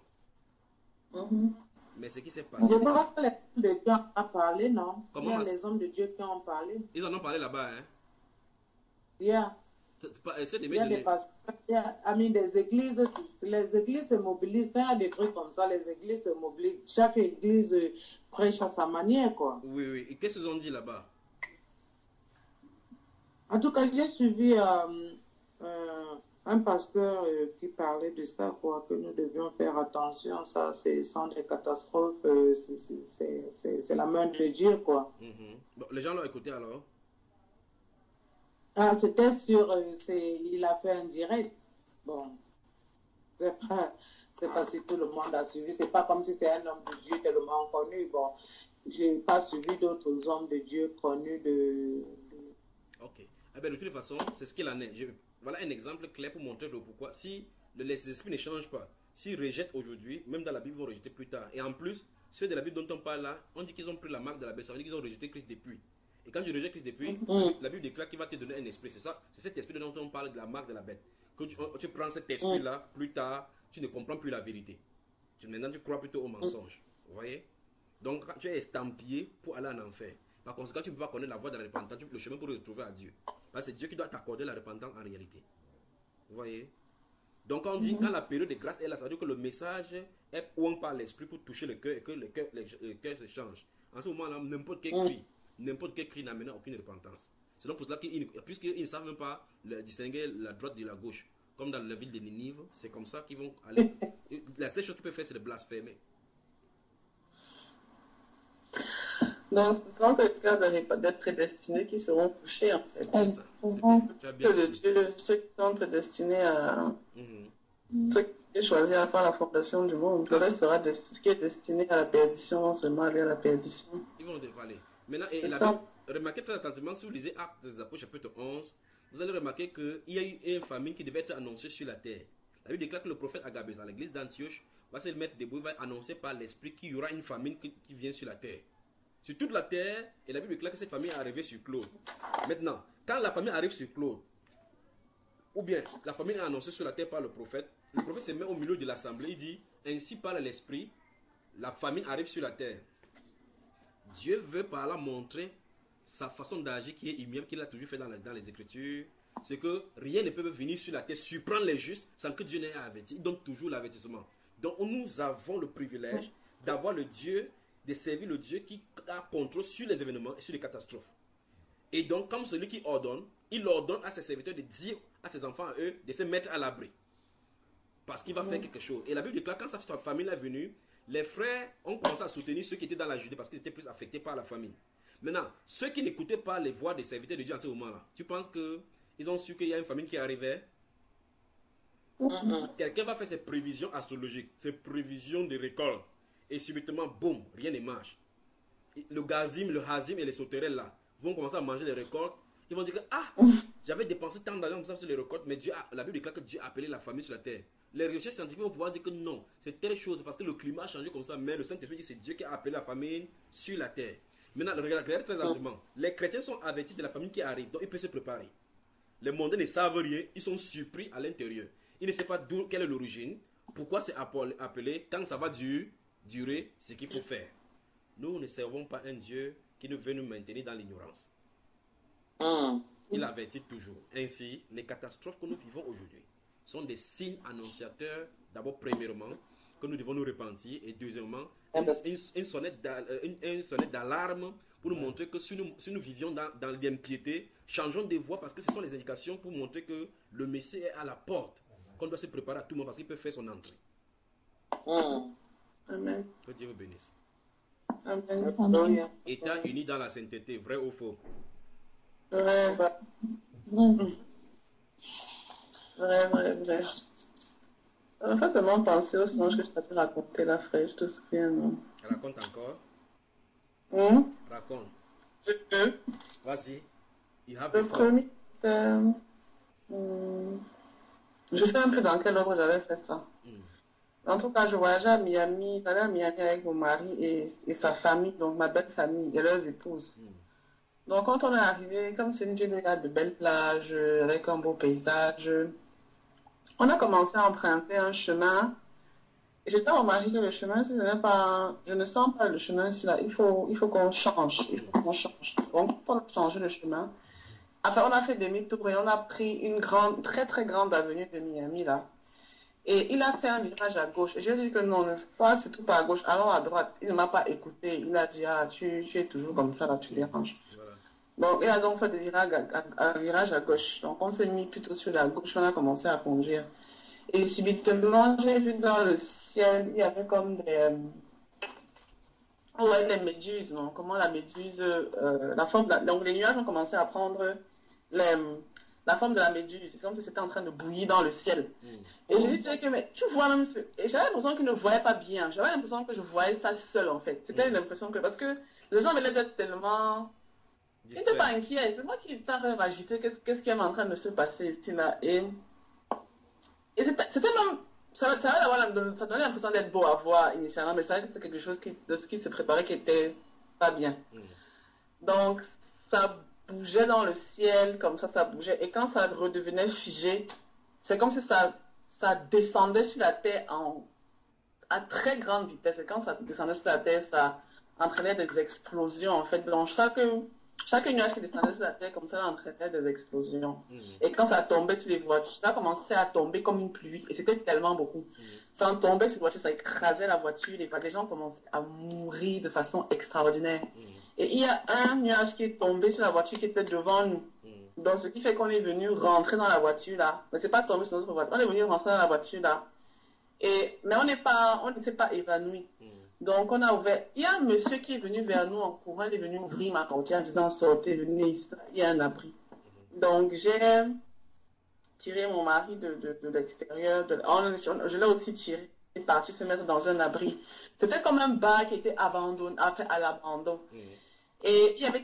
Mais ce qui s'est passé. Je crois que les hommes de Dieu en ont parlé, non? Comment il y a les hommes de Dieu qui ont parlé. Ils en ont parlé là-bas, hein? Yeah. Essaie de Il y a des pasteurs, des églises, les églises se mobilisent, il y a des trucs comme ça, les églises se mobilisent, chaque église prêche à sa manière, quoi. Oui, oui. Et qu'est-ce qu'ils ont dit là-bas? En tout cas, j'ai suivi un pasteur qui parlait de ça, quoi, que nous devions faire attention, ça, ce sont des catastrophes, c'est la main de Dieu, quoi. Bon, les gens l'ont écouté alors? Ah, c'était sur, il a fait un direct. Bon, c'est pas si tout le monde a suivi. C'est pas comme si c'est un homme de Dieu tellement connu. Bon, j'ai pas suivi d'autres hommes de Dieu connus de... Ok. Eh bien, de toute façon, c'est ce qu'il en est. Voilà un exemple clair pour montrer pourquoi. Si les esprits ne changent pas, s'ils rejettent aujourd'hui, même dans la Bible, ils vont rejeter plus tard. Et en plus, ceux de la Bible dont on parle là, on dit qu'ils ont pris la marque de la bête. On dit qu'ils ont rejeté Christ depuis. Et quand tu rejettes Christ depuis, la Bible déclare qu'il va te donner un esprit. C'est ça, c'est cet esprit dont on parle de la marque de la bête. Quand tu prends cet esprit-là, plus tard, tu ne comprends plus la vérité. Maintenant, tu crois plutôt au mensonge. Vous voyez? Donc, tu es estampillé pour aller en enfer. Par conséquent, tu ne peux pas connaître la voie de la repentance, le chemin pour retrouver à Dieu. Parce que c'est Dieu qui doit t'accorder la repentance en réalité. Vous voyez? Donc quand on dit, quand la période de grâce est là, ça veut dire que le message est oué par l'esprit pour toucher le cœur et que le cœur se change. En ce moment-là, n'importe quel cri n'amène aucune repentance. C'est donc pour cela puisqu'ils ne savent même pas distinguer la droite de la gauche, comme dans la ville de Ninive, c'est comme ça qu'ils vont aller. La seule chose qu'ils peuvent faire, c'est de blasphémer. Donc, ce sont les cœurs d'être prédestinés qui seront touchés, en fait. Ceux qui sont prédestinés à... Ceux qui sont choisis à faire la fondation du monde. Le reste sera ce qui est destiné à la perdition, seulement aller à la perdition. Ils vont dévaler. Maintenant, remarquez très attentivement, si vous lisez Actes des Apôtres, chapitre 11, vous allez remarquer qu'il y a eu une famine qui devait être annoncée sur la terre. La Bible déclare que le prophète Agabès, à l'église d'Antioche, va se mettre debout, va annoncer par l'esprit qu'il y aura une famine qui vient sur la terre. Sur toute la terre, et la Bible déclare que cette famille est arrivée sur Claude. Maintenant, quand la famille arrive sur Claude, ou bien la famille est annoncée sur la terre par le prophète se met au milieu de l'assemblée, il dit, ainsi parle l'esprit, la famine arrive sur la terre. Dieu veut par là montrer sa façon d'agir qui est immuable, qu'il a toujours fait dans les Écritures. C'est que rien ne peut venir sur la terre, surprendre les justes sans que Dieu n'ait averti. Il donne toujours l'avertissement. Donc nous avons le privilège d'avoir le Dieu, de servir le Dieu qui a contrôle sur les événements et sur les catastrophes. Et donc, comme celui qui ordonne, il ordonne à ses serviteurs de dire à ses enfants, à eux, de se mettre à l'abri. Parce qu'il va faire quelque chose. Et la Bible déclare, quand sa famille est venue, les frères ont commencé à soutenir ceux qui étaient dans la Judée parce qu'ils étaient plus affectés par la famille. Maintenant, ceux qui n'écoutaient pas les voix des serviteurs de Dieu en ce moment-là, tu penses qu'ils ont su qu'il y a une famine qui arrivait? Quelqu'un va faire ses prévisions astrologiques, ses prévisions de récolte. Et subitement, boum, rien ne marche. Le gazim, le hazim et les sauterelles là vont commencer à manger les récoltes. Ils vont dire que, j'avais dépensé tant d'argent pour ça sur les récoltes, mais la Bible déclare que Dieu a appelé la famille sur la terre. Les recherches scientifiques vont pouvoir dire que non, c'est telle chose parce que le climat a changé comme ça, mais le Saint-Esprit dit que c'est Dieu qui a appelé la famine sur la terre. Maintenant, regardez très attentivement. Les chrétiens sont avertis de la famine qui arrive, donc ils peuvent se préparer. Les mondains ne savent rien, ils sont surpris à l'intérieur. Ils ne savent pas quelle est l'origine, pourquoi c'est appelé, quand ça va durer, ce qu'il faut faire. Nous ne servons pas un Dieu qui veut nous maintenir dans l'ignorance. Il avertit toujours. Ainsi, les catastrophes que nous vivons aujourd'hui sont des signes annonciateurs, d'abord, premièrement, que nous devons nous repentir, et deuxièmement, une sonnette d'alarme pour nous montrer que si nous vivions dans l'impiété, changeons de voie parce que ce sont les indications pour montrer que le Messie est à la porte, qu'on doit se préparer à tout moment parce qu'il peut faire son entrée. Amen. Que Dieu vous bénisse. Amen. État uni dans la sainteté, vrai ou faux? Vrai. Ça m'a fait seulement penser au songe que je t'avais raconté, la frère, je te souviens, non? Raconte encore. Raconte. Vas-y. Le premier, je sais un peu dans quel ordre j'avais fait ça. En tout cas, je voyageais à Miami, j'allais à Miami avec mon mari et sa famille, donc ma belle famille et leurs épouses. Donc quand on est arrivé, comme c'est une ville où il y a de belles plages, avec un beau paysage, on a commencé à emprunter un chemin. Et je dis à mon mari que le chemin, si ce n'est pas, je ne sens pas le chemin là, il faut qu'on change. Donc on a changé le chemin. Enfin, on a fait demi-tour et on a pris une très très grande avenue de Miami là. Et il a fait un virage à gauche. Et je lui ai dit que non, toi, c'est tout pas à gauche, allons à droite. Il ne m'a pas écouté. Il a dit, tu es toujours comme ça, là, tu déranges. Voilà. Donc, il a donc fait un virage à gauche. Donc, on s'est mis plutôt sur la gauche, on a commencé à conduire. Et subitement, j'ai vu dans le ciel, il y avait comme des méduses, non? Comment la méduse, la forme donc, les nuages ont commencé à prendre la forme de la méduse. C'est comme si c'était en train de bouillir dans le ciel. Et je lui disais que, mais tu vois même ce... Et j'avais l'impression qu'il ne voyait pas bien. J'avais l'impression que je voyais ça seul, en fait. C'était l'impression que... Parce que les gens venaient d'être tellement... Ils n'étaient pas inquiets. C'est moi qui étais en train d'agiter. Qu'est-ce qui est en train de se passer ici-là? Et c'était même... Ça donnait l'impression d'être beau à voir initialement, mais ça c'était quelque chose de ce qui se préparait qui était pas bien. Donc, ça bougeait dans le ciel, comme ça bougeait. Et quand ça redevenait figé, c'est comme si ça descendait sur la terre à très grande vitesse. Et quand ça descendait sur la terre, ça entraînait des explosions, en fait. Donc, chaque nuage qui descendait sur la terre, comme ça, entraînait des explosions. Et quand ça tombait sur les voitures, ça commençait à tomber comme une pluie. Et c'était tellement beaucoup. Ça en tombait sur les voitures, ça écrasait la voiture. Les gens commençaient à mourir de façon extraordinaire. Et il y a un nuage qui est tombé sur la voiture qui était devant nous. Donc, ce qui fait qu'on est venu rentrer dans la voiture là. Mais c'est pas tombé sur notre voiture. On est venu rentrer dans la voiture là. Mais on ne s'est pas évanoui. Donc, on a ouvert. Il y a un monsieur qui est venu vers nous en courant. Il est venu ouvrir ma portière en disant sortez, venez ici. Il y a un abri. Donc, j'ai tiré mon mari de l'extérieur. Je l'ai aussi tiré. Il est parti se mettre dans un abri. C'était comme un bar qui était abandonné, après à l'abandon. Et il y avait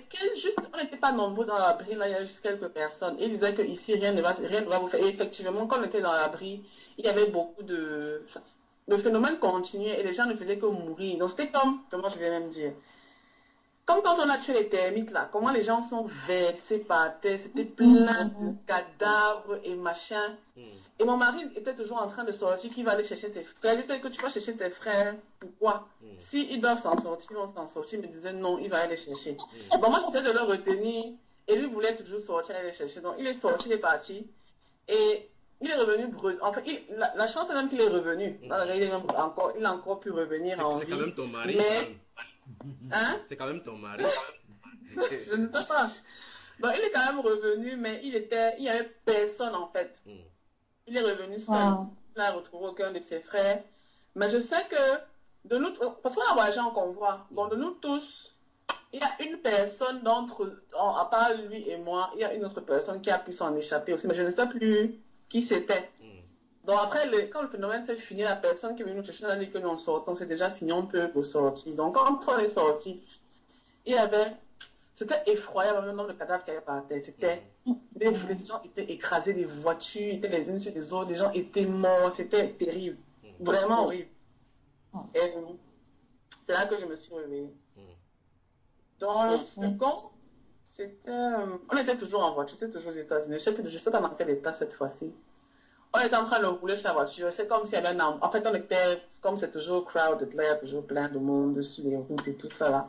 on n'était pas nombreux dans l'abri, là, il y avait juste quelques personnes. Et il disait qu'ici, rien ne va vous faire. Et effectivement, quand on était dans l'abri, il y avait beaucoup de... Le phénomène continuait et les gens ne faisaient que mourir. Donc c'était comment je vais même dire, comme quand on a tué les termites, là, comment les gens sont versés par terre, c'était plein de cadavres et machin. Et mon mari était toujours en train de sortir, qu'il va aller chercher ses frères. Il disait que tu vas chercher tes frères, pourquoi? Si ils doivent s'en sortir, ils vont s'en sortir. Il me disait non, il va aller les chercher. Bon, moi j'essayais de le retenir et lui voulait toujours sortir, aller les chercher. Donc il est sorti, il est parti et il est revenu brut. En fait, la chance est même qu'il est revenu. Il a encore pu revenir en vie. C'est quand même ton mari. Mais... Hein? C'est quand même ton mari. Je ne sais pas. Donc il est quand même revenu, mais il y avait personne en fait. Il est revenu seul. Il n'a retrouvé aucun de ses frères. Mais je sais que de nous, parce qu'on a voyagé en convoi, donc de nous tous, il y a une personne à part lui et moi, il y a une autre personne qui a pu s'en échapper aussi, mais je ne sais plus qui c'était. Donc après, quand le phénomène s'est fini, la personne qui est venue nous chercher, elle a dit que nous on sortait, c'est déjà fini, on peut ressortir. Donc quand on est sorti, c'était effroyable le nombre de cadavres qu'il y avait par terre. Les gens étaient écrasés, des voitures étaient les unes sur les autres, les gens étaient morts, c'était terrible, vraiment horrible. Et c'est là que je me suis réveillée. Dans le second, on était toujours en voiture, c'est toujours aux États-Unis. Je ne sais pas dans quel état cette fois-ci. On était en train de rouler sur la voiture. C'est comme s'il y avait en fait, on était, comme c'est toujours crowded, là, il y a toujours plein de monde sur les routes et tout ça là.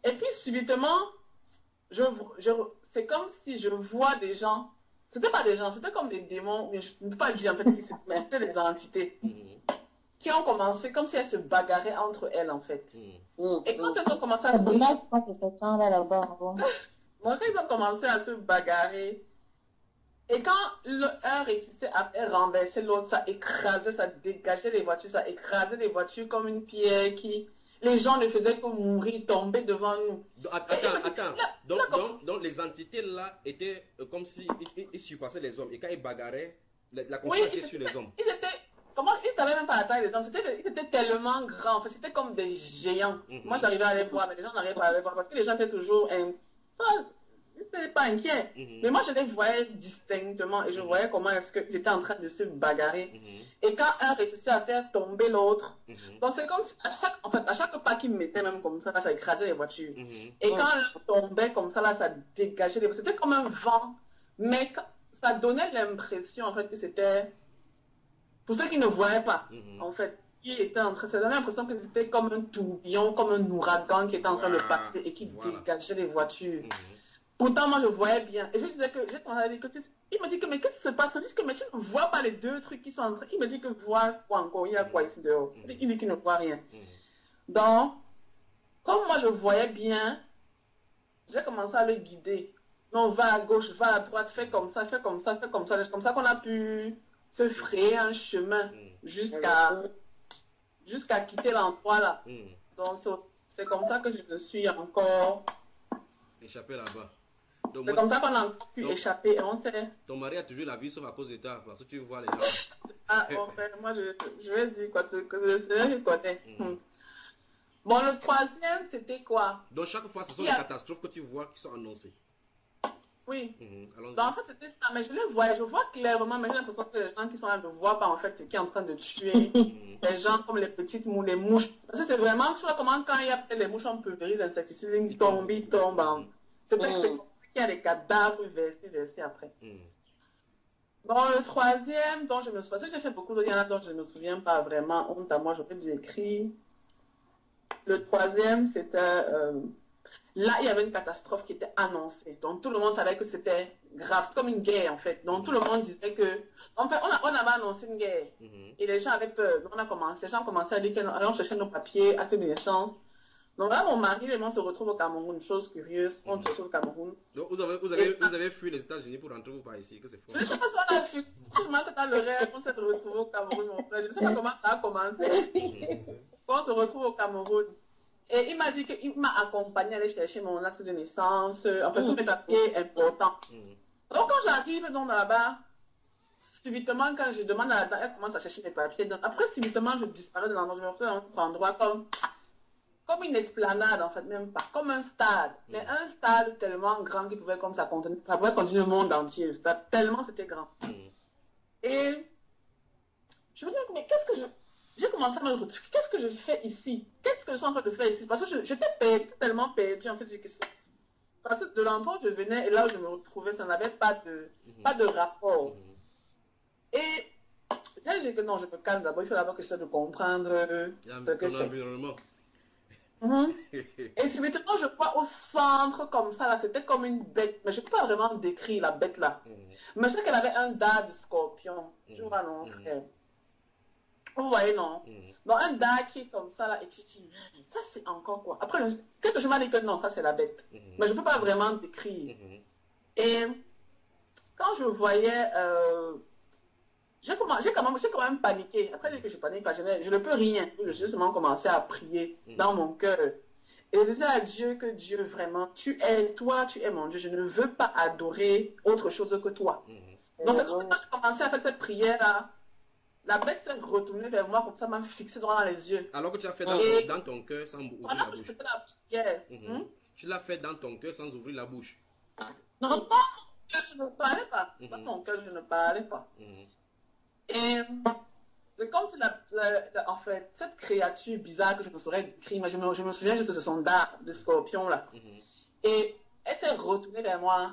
Et puis, subitement, c'est comme si je vois des gens. C'était pas des gens, c'était comme des démons, mais je ne peux pas dire en fait qui c'était, mais c'était des entités qui ont commencé comme si elles se bagarraient entre elles en fait. Et quand elles ont commencé à se bagarrer, quand ils ont commencé à se bagarrer, et quand un réussissait à renverser l'autre, ça écrasait, ça dégageait les voitures, ça écrasait les voitures comme une pierre qui... Les gens ne faisaient que mourir, tomber devant nous. Attends. Donc les entités là étaient comme si ils surpassaient les hommes. Et quand ils bagarraient, la conscience était sur les hommes. Ils n'avaient même pas la taille des hommes. Ils étaient tellement grands. En fait, c'était comme des géants. Moi, j'arrivais à les voir, mais les gens n'arrivaient pas à les voir parce que les gens étaient toujours... Ils n'étaient pas inquiets. Mais moi, je les voyais distinctement et je voyais comment est-ce qu'ils étaient en train de se bagarrer. Et quand un réussissait à faire tomber l'autre, donc c'est comme si à chaque pas qu'il me mettait même comme ça, là, ça écrasait les voitures. Et quand l'un tombait comme ça, là, ça dégageait les voitures. C'était comme un vent, mais ça donnait l'impression en fait que c'était, pour ceux qui ne voyaient pas, en fait, ça donnait l'impression que c'était comme un tourbillon, comme un ouragan qui était en train de passer et qui dégageait les voitures. Pourtant, moi, je voyais bien. Et je lui disais que, il me dit que, mais qu'est-ce qui se passe? Je lui dis que, mais tu ne vois pas les deux trucs qui sont en train. Il me dit que, voir quoi encore? Il y a quoi ici dehors? Il dit qu'il ne voit rien. Donc, comme moi, je voyais bien, j'ai commencé à le guider. Non, va à gauche, va à droite, fais comme ça, fais comme ça, fais comme ça. C'est comme ça qu'on a pu se frayer un chemin jusqu'à quitter l'endroit là. Donc, c'est comme ça que je me suis encore échappé là-bas. C'est comme ça qu'on a pu échapper et on sait. Ton mari a toujours la vie sauf à cause de toi, parce que tu vois les gens. En fait, moi je vais dire quoi, c'est que je connais. Bon, le troisième, c'était quoi? Donc chaque fois, ce sont des catastrophes que tu vois qui sont annoncées. Oui. Donc en fait, c'était ça, mais je les voyais, je vois clairement, mais j'ai l'impression que les gens qui sont là ne voient pas en fait ce qui est en train de tuer les gens comme les petites mouches, les mouches. Parce que c'est vraiment, tu vois comment quand il y a les mouches en pulvérise, insecticides, ils tombent. C'est vrai que c'est qu'il y a des cadavres versés après. Bon, le troisième dont je me souviens, parce que j'ai fait beaucoup de, il y en a dont je ne me souviens pas vraiment, honte à moi, j'aurais dû écrire. le troisième, c'était... là, il y avait une catastrophe qui était annoncée. Donc, tout le monde savait que c'était grave. C'est comme une guerre, en fait. Donc, tout le monde disait que... En fait, on avait annoncé une guerre. Et les gens avaient peur. Donc, les gens commençaient à dire qu'allons chercher nos papiers, acte de naissance. Donc là, mon mari et moi se retrouvent au Cameroun. Une chose curieuse, on se retrouve au Cameroun. Donc, vous avez fui les États-Unis pour rentrer par ici, que c'est faux. Je ne sais pas si on a fui. Sûrement que tu as le rêve, on s'est retrouvé au Cameroun, mon frère. Je ne sais pas comment ça a commencé. On se retrouve au Cameroun. Et il m'a dit qu'il m'a accompagné à aller chercher mon acte de naissance, en fait, tous mes papiers importants. Donc, quand j'arrive dans là-bas, subitement, quand je demande à la dame, elle commence à chercher mes papiers. Donc, après, subitement, je disparais de l'endroit. Je me retrouve dans un autre endroit comme une esplanade, en fait, même pas, comme un stade. Mais un stade tellement grand qu'il pouvait comme ça pouvait continuer le monde entier, le stade, tellement c'était grand. Et je me dis, mais qu'est-ce que je... J'ai commencé à me retrouver, qu'est-ce que je fais ici? Qu'est-ce que je suis en train de faire ici? Parce que j'étais perdue, j'étais tellement perdue, en fait, parce que de l'endroit où je venais et là où je me retrouvais, ça n'avait pas de rapport. Et là, j'ai dit que non, je me calme d'abord, il faut d'abord que j'essaie de comprendre ce que c'est. Et subitement, je vois au centre comme ça, là, c'était comme une bête, mais je ne peux pas vraiment décrire la bête là. Mais je sais qu'elle avait un dard de scorpion. Tu vois, non, frère? Vous voyez, non? Donc, un dard qui est comme ça là, et puis tu dis, ça c'est encore quoi? Après, quelque chose m'a dit que non, ça c'est la bête. Mais je ne peux pas vraiment décrire. Et quand je voyais. J'ai quand même paniqué. Après que je panique, je ne peux rien. J'ai justement commencé à prier dans mon cœur. Et je disais à Dieu que Dieu, vraiment, tu es mon Dieu. Je ne veux pas adorer autre chose que toi. Donc, c'est quand j'ai commencé à faire cette prière-là, la bête s'est retournée vers moi, comme ça m'a fixé droit dans les yeux. Alors que tu as fait dans ton cœur sans ouvrir la bouche. La prière. Tu l'as fait dans ton cœur sans ouvrir la bouche. Non, dans mon cœur, je ne parlais pas. Dans mon cœur, je ne parlais pas. Et c'est comme si en fait, cette créature bizarre que je me saurais décrire, mais je me souviens juste de son dard de scorpion là. Et elle s'est retournée vers moi,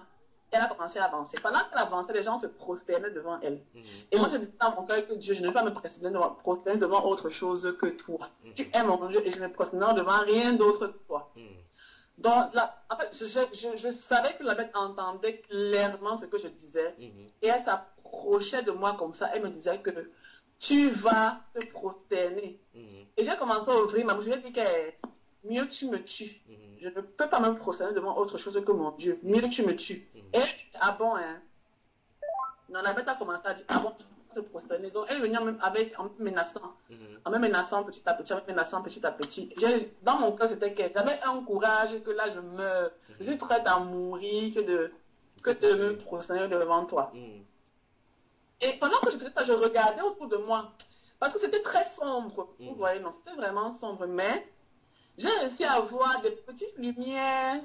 elle a commencé à avancer. Pendant qu'elle avançait, les gens se prosternaient devant elle. Et moi, je disais dans mon cœur que Dieu, je ne vais pas me prosterner devant autre chose que toi. Tu es mon Dieu et je ne me prosternerai devant rien d'autre que toi. Donc, là, en fait, je savais que la bête entendait clairement ce que je disais. Et elle s'approchait de moi comme ça. Elle me disait que tu vas te prosterner. Et j'ai commencé à ouvrir ma bouche. Je lui ai dit que mieux tu me tues. Je ne peux pas me prosterner devant autre chose que mon Dieu. Mieux tu me tues. Et elle dit, ah bon, hein. Non, la bête a commencé à dire, ah bon, tu peux te prosterner. Donc, elle venait en me menaçant. En me menaçant petit à petit, dans mon cœur, c'était que j'avais un courage que là, je meurs. Je suis prête à mourir que de me prosterner devant toi. Et pendant que je faisais ça, je regardais autour de moi. Parce que c'était très sombre. Vous voyez, non, c'était vraiment sombre. Mais j'ai réussi à voir des petites lumières,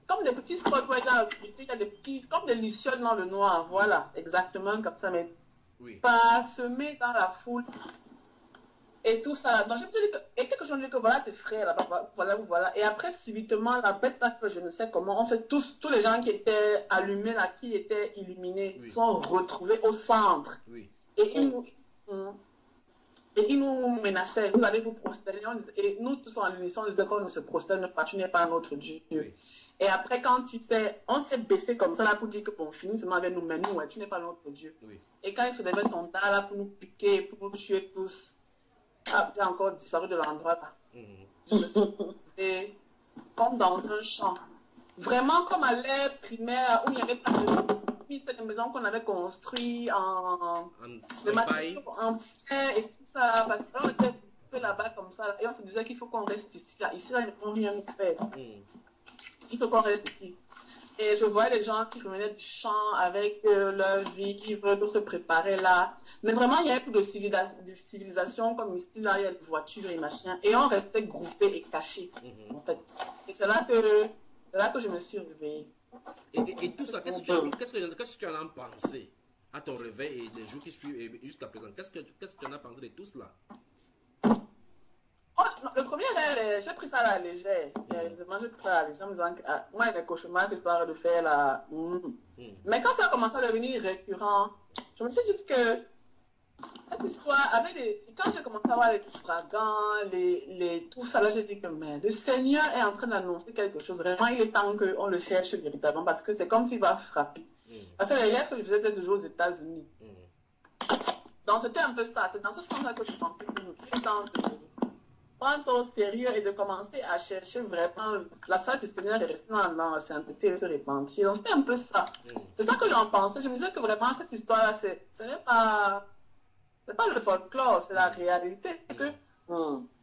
comme des petits spots dans l'obscurité. Il y a des petits, comme des lucioles dans le noir. Voilà, exactement comme ça. Mais parsemés dans la foule. Et tout ça. Donc, je me suis dit et quelque chose dit que voilà tes frères là-bas, voilà. Et après, subitement, la bête, je ne sais comment, on sait tous les gens qui étaient allumés là, qui étaient illuminés, sont retrouvés au centre. Et ils nous menaçaient, vous allez vous prosterner. Et nous tous en l'unisson, on disait qu'on ne se prosterne pas, tu n'es pas notre Dieu. Et après, quand on s'est baissé comme ça là pour dire que bon, finis seulement avec nous, mais nous, tu n'es pas notre Dieu. Et quand il se levait son tas là pour nous piquer, pour nous tuer tous, j'ai encore disparu de l'endroit là. Je me suis retrouvée comme dans un champ. Vraiment comme à l'ère primaire où il n'y avait pas de... C'est une maison qu'on avait construite en paille et tout ça. Parce qu'on était là-bas comme ça. Et on se disait qu'il faut qu'on reste ici. Ici, là, ils ne vont rien nous faire. Il faut qu'on reste ici. Et je voyais les gens qui revenaient du champ avec leur vivre, d'autres préparer là. Mais vraiment, il y avait plus de civilisation comme ici, là, il y a des voitures et machin. Et on restait groupés et cachés, en fait. Et c'est là que je me suis réveillée. Et tout ça, qu'est-ce que tu en as pensé à ton réveil et les jours qui suivent et jusqu'à présent? Qu'est-ce que tu en as pensé de tout cela? Oh, non, le premier rêve, j'ai pris ça à la légère. Sérieusement, j'ai pris ça à la légère. Moi, les cauchemars que je dois de faire là. Mais quand ça a commencé à devenir récurrent, je me suis dit que Cette histoire, quand j'ai commencé à voir les fragants, tout ça, là, j'ai dit que mais, le Seigneur est en train d'annoncer quelque chose. Vraiment, il est temps qu'on le cherche véritablement parce que c'est comme s'il va frapper. Parce que les lettres que je faisais étaient toujours aux États-Unis. Donc, c'était un peu ça. C'est dans ce sens-là que je pensais que nous temps de prendre ça au sérieux et de commencer à chercher vraiment la foi du Seigneur est restée dans la sainteté et se repentir. Donc, c'était un peu ça. C'est ça que j'en pensais. Je me disais que vraiment, cette histoire-là, ce n'est pas le folklore, c'est la réalité. Parce que,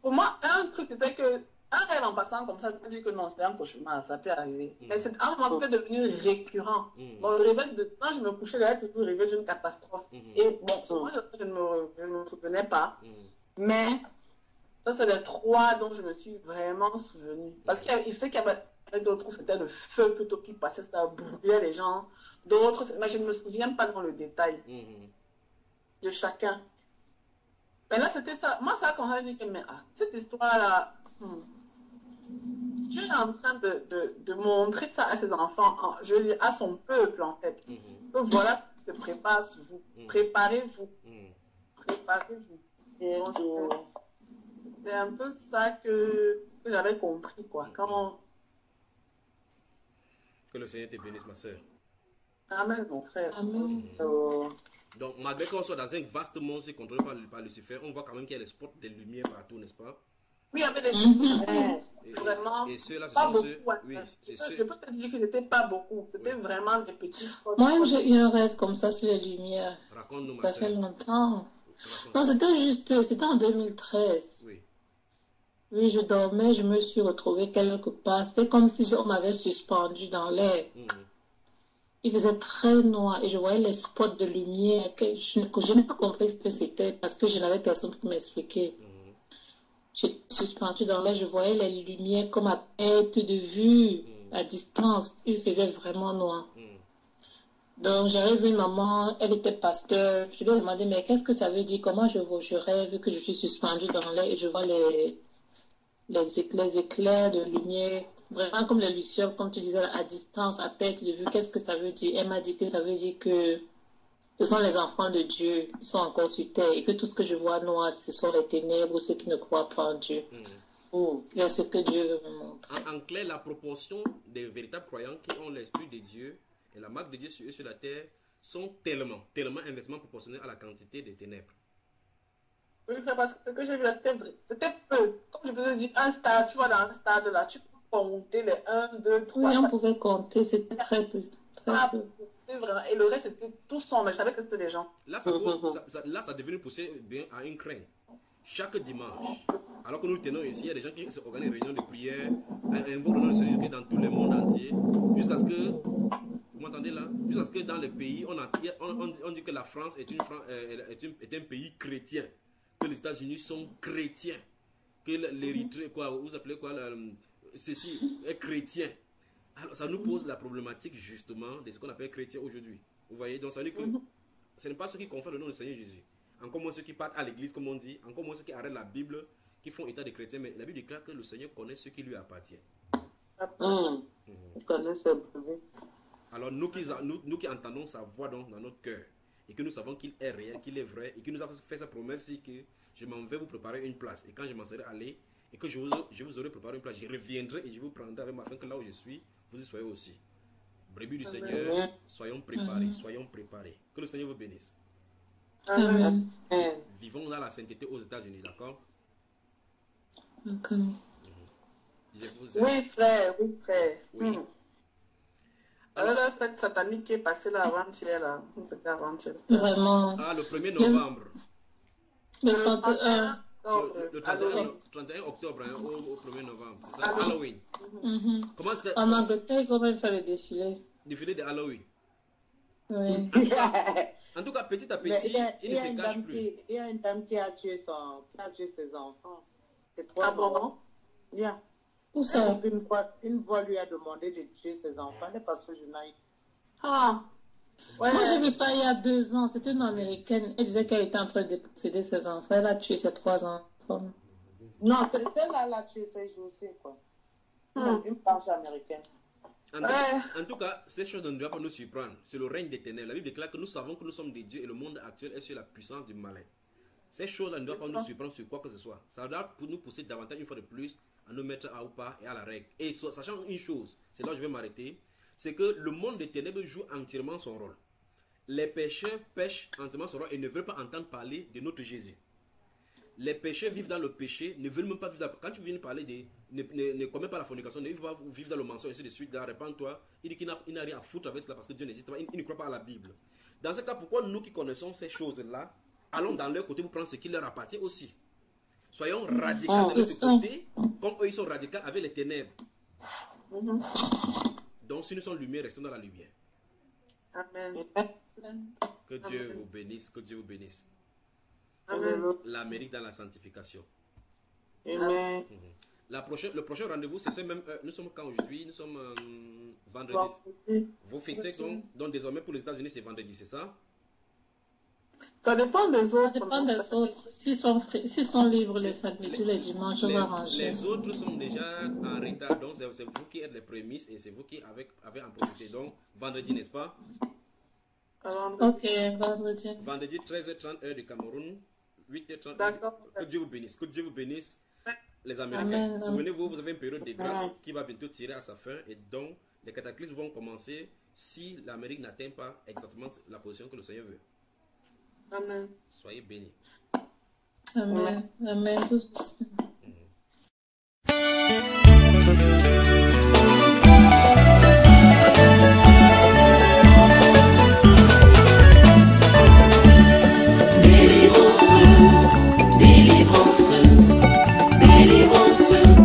pour moi, un truc, c'était que, un rêve en passant comme ça, je me dis que non, c'était un cauchemar, ça peut arriver. Mais c'est un moment, c'était devenu récurrent. Bon, le réveil quand je me couchais, j'avais toujours rêvé d'une catastrophe. Et bon, souvent, je ne me souvenais pas. Mais, ça, c'est les 3 dont je me suis vraiment souvenue. Parce qu'il y sais qu'il y avait d'autres où c'était le feu plutôt qui passait, ça brûlait les gens. D'autres, mais je ne me souviens pas dans le détail de chacun. Mais là, c'était ça. Moi, ça, quand on dit que, mais cette histoire-là, Dieu est en train de montrer ça à ses enfants, je veux dire, à son peuple, en fait. Donc voilà ce qui se prépare sur vous. Préparez-vous. Préparez-vous. C'est un peu ça que j'avais compris, quoi. Comment... Que le Seigneur te bénisse, ma soeur. Amen, mon frère. Amen. Donc, malgré qu'on soit dans un vaste monde contrôlé par Lucifer, on voit quand même qu'il y a des spots de lumière partout, n'est-ce pas? Oui, il y avait des choses vraiment et ceux-là, ce pas sont beaucoup. ceux... Oui, c'est Je peux te dire que c'était pas beaucoup. C'était vraiment des petits spots. Moi, j'ai eu un rêve comme ça sur les lumières. Raconte-nous, ma Ça soeur. fait longtemps. Non, c'était en 2013. Oui. Oui, je dormais, je me suis retrouvée quelque part. C'était comme si on m'avait suspendu dans l'air. Il faisait très noir et je voyais les spots de lumière que je n'ai pas compris ce que c'était parce que je n'avais personne pour m'expliquer. J'étais suspendue dans l'air, je voyais les lumières comme à perte de vue, à distance. Il faisait vraiment noir. Donc, j'avais vu une maman, elle était pasteur. Je lui ai demandé, mais qu'est-ce que ça veut dire? Comment je rêve que je suis suspendue dans l'air et je vois les éclairs de lumière, vraiment comme les lucioles, comme tu disais, à distance, à perte de vue. Qu'est-ce que ça veut dire? Elle m'a dit que ça veut dire que ce sont les enfants de Dieu qui sont encore sur terre et que tout ce que je vois noir, ce sont les ténèbres, ceux qui ne croient pas en Dieu. C'est ce que Dieu veut me montrer. En clair, la proportion des véritables croyants qui ont l'esprit de Dieu et la marque de Dieu sur eux sur la terre sont tellement inversement proportionnels à la quantité des ténèbres. Oui, parce que ce que j'ai vu là, c'était peu. Comme je peux te dire, un stade, tu vois, dans un stade là, tu peux compter les 1, 2, 3. Oui, on pouvait compter, c'était très peu. Très peu. Vraiment. Et le reste, c'était tout sombre, mais je savais que c'était des gens. Là, ça devient poussé bien à une crainte. Chaque dimanche, alors que nous tenons ici, il y a des gens qui se organisent des réunions de prière, invoquent le nom du Seigneur dans tout le monde entier, jusqu'à ce que, vous m'entendez là, jusqu'à ce que dans les pays, on dit que la France est un pays chrétien, que les États-Unis sont chrétiens, que l'Érythrée, vous appelez quoi, ceci est chrétien. Alors, ça nous pose la problématique justement de ce qu'on appelle chrétien aujourd'hui. Vous voyez, donc ça veut dire que ce n'est pas ceux qui confèrent le nom du Seigneur Jésus. Encore moins ceux qui partent à l'église, comme on dit, encore moins ceux qui arrêtent la Bible, qui font état de chrétiens, mais la Bible déclare que le Seigneur connaît ceux qui lui appartiennent. Il connaît ses brevets. Alors nous qui entendons sa voix dans notre cœur, et que nous savons qu'il est réel, qu'il est vrai, et qu'il nous a fait sa promesse, c'est que je m'en vais vous préparer une place, et quand je m'en serai allé, et que je vous aurai préparé une place, je reviendrai et je vous prendrai avec ma fin, que là où je suis, vous y soyez aussi. Brebis du Seigneur, soyons préparés. Que le Seigneur vous bénisse. Amen. Vivons dans la sainteté aux États-Unis, d'accord? Okay. Oui, frère. Oui. Alors, la fête satanique qui est passée là avant-hier, là. C'était avant-hier. Vraiment. Ah, le 1er novembre. Le 31. Le 31 octobre au 1er novembre, c'est ça? Halloween. Comment c'était? En Angleterre, ils ont même fait le défilé. Défilé de Halloween. Oui. En tout cas, petit à petit, il ne se cache plus. Il y a une dame qui a tué ses enfants. C'est 3 bon? Bien. Où ça? Une fois, lui a demandé de tuer ses enfants. Elle est parce que je n'ai... Ouais. Moi, j'ai vu ça il y a 2 ans. C'était une Américaine. Elle disait qu'elle était en train de posséder ses enfants. Elle a tué ses 3 enfants. Non, celle-là, elle a tué ses aussi, quoi. Une branche américaine. En tout cas, ces choses ne doivent pas nous surprendre. C'est le règne des ténèbres. La Bible déclare que nous savons que nous sommes des dieux et le monde actuel est sur la puissance du malin. Ces choses-là ne doivent pas nous surprendre sur quoi que ce soit. Ça doit nous pousser davantage, une fois de plus, à nous mettre à ou pas et à la règle. Et sachant une chose, c'est là où je vais m'arrêter, c'est que le monde des ténèbres joue entièrement son rôle. Les pécheurs pêchent entièrement son rôle et ne veulent pas entendre parler de notre Jésus. Les pécheurs vivent dans le péché, ne veulent même pas vivre dans... Quand tu viens parler de... Ne commets pas la fornication, ne vivent pas vivre dans le mensonge, ainsi de suite, répands-toi. Il dit qu'il n'a rien à foutre avec cela parce que Dieu n'existe pas, il ne croit pas à la Bible. Dans ce cas, pourquoi nous qui connaissons ces choses-là, allons dans leur côté pour prendre ce qui leur appartient aussi? Soyons radicaux de notre côté, comme eux ils sont radicaux avec les ténèbres. Donc si nous sommes lumière, restons dans la lumière. Amen. Que Dieu vous bénisse, que Dieu vous bénisse. Amen. L'Amérique dans la sanctification. Amen. Le prochain rendez-vous, c'est ce même. Nous sommes quand aujourd'hui? Nous sommes vendredi. Vous fixez donc désormais pour les États-Unis, c'est vendredi, c'est ça? Ça dépend des autres. Ça dépend des autres. S'ils sont libres les samedis, tous les dimanches, on va arranger. Les autres sont déjà en retard, donc c'est vous qui êtes les prémices et c'est vous qui avez en profité. Donc, vendredi, n'est-ce pas? Ok, vendredi. Vendredi, 13h30, heure du Cameroun, 8h30. D'accord. Que Dieu vous bénisse. Que Dieu vous bénisse, les Américains. Souvenez-vous, vous avez une période de grâce qui va bientôt tirer à sa fin et donc les cataclysmes vont commencer si l'Amérique n'atteint pas exactement la position que le Seigneur veut. Amen. Soyez bénis. Amen. Amen.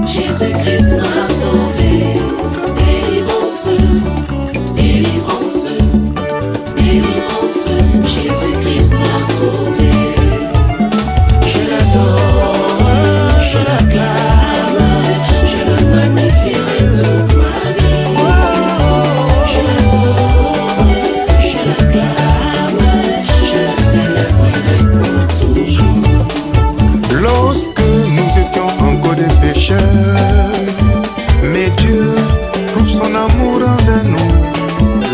Jésus-Christ m'a sauvé. Délivrance, délivrance, délivrance. Jésus-Christ m'a sauvé. Je l'adore, je l'acclame, je le magnifierai toute ma vie. Je l'adore, je l'acclame, je le célébrerai pour toujours. Lorsque nous étions encore des pécheurs, mais Dieu prouve son amour envers nous.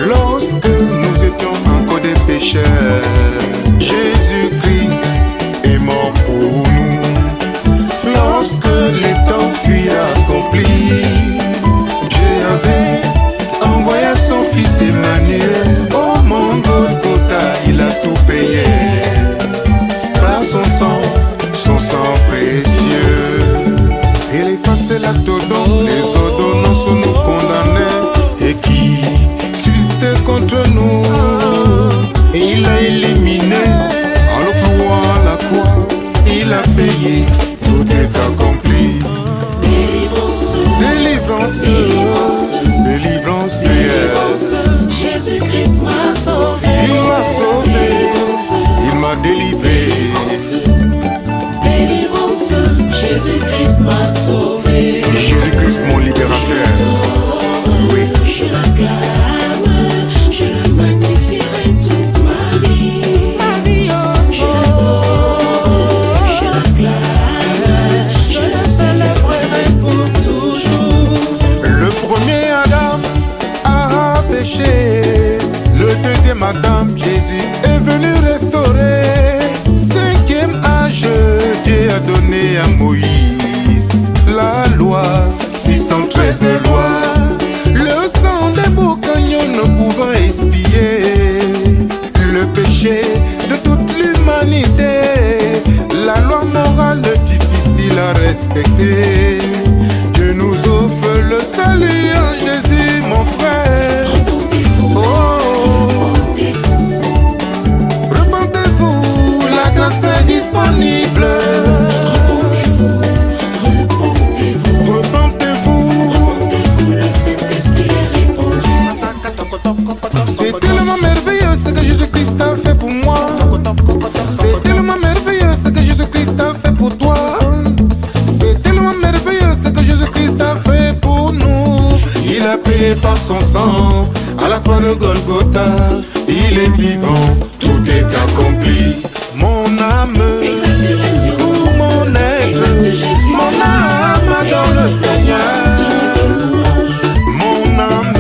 Lorsque nous étions encore des pécheurs, Jésus-Christ est mort pour nous. Lorsque les temps furent accomplis, Dieu avait envoyé son fils Emmanuel. Au mont Golgotha, il a tout payé par son sang précieux. Il effaçait l'acte dont les ordonnances nous condamnaient et qui subsistait contre nous. Et il a éliminé en le clouant à la croix. Il a payé, tout est accompli. Délivrance, Délivrance, délivrance, délivrance. Jésus-Christ m'a sauvé. Il m'a sauvé, il m'a délivré. Délivrance, Jésus-Christ m'a sauvé. Jésus-Christ mon libérateur. Oui. Je l'acclame, je le magnifierai toute ma vie. Je l'adore, je l'acclame, je le célébrerai pour toujours. Le premier Adam a péché. Le deuxième Adam, Jésus est venu restaurer. Cinquième âge, Dieu a donné à Moïse la loi, 613 lois. Le sang des boucagnons ne pouvant expier le péché de toute l'humanité. La loi morale difficile à respecter. Dieu nous offre le salut en Jésus, mon frère. Repentez-vous, la grâce est disponible. Repentez-vous, le Saint-Esprit est répandu. C'est tellement merveilleux ce que Jésus-Christ a fait pour moi. C'est tellement merveilleux ce que Jésus-Christ a fait pour toi. C'est tellement merveilleux ce que Jésus-Christ a fait pour nous. Il a payé par son sang à la croix de Golgotha. Il est vivant, tout est accompli. Mon âme, tout mon être, mon âme dans le Seigneur. Mon âme,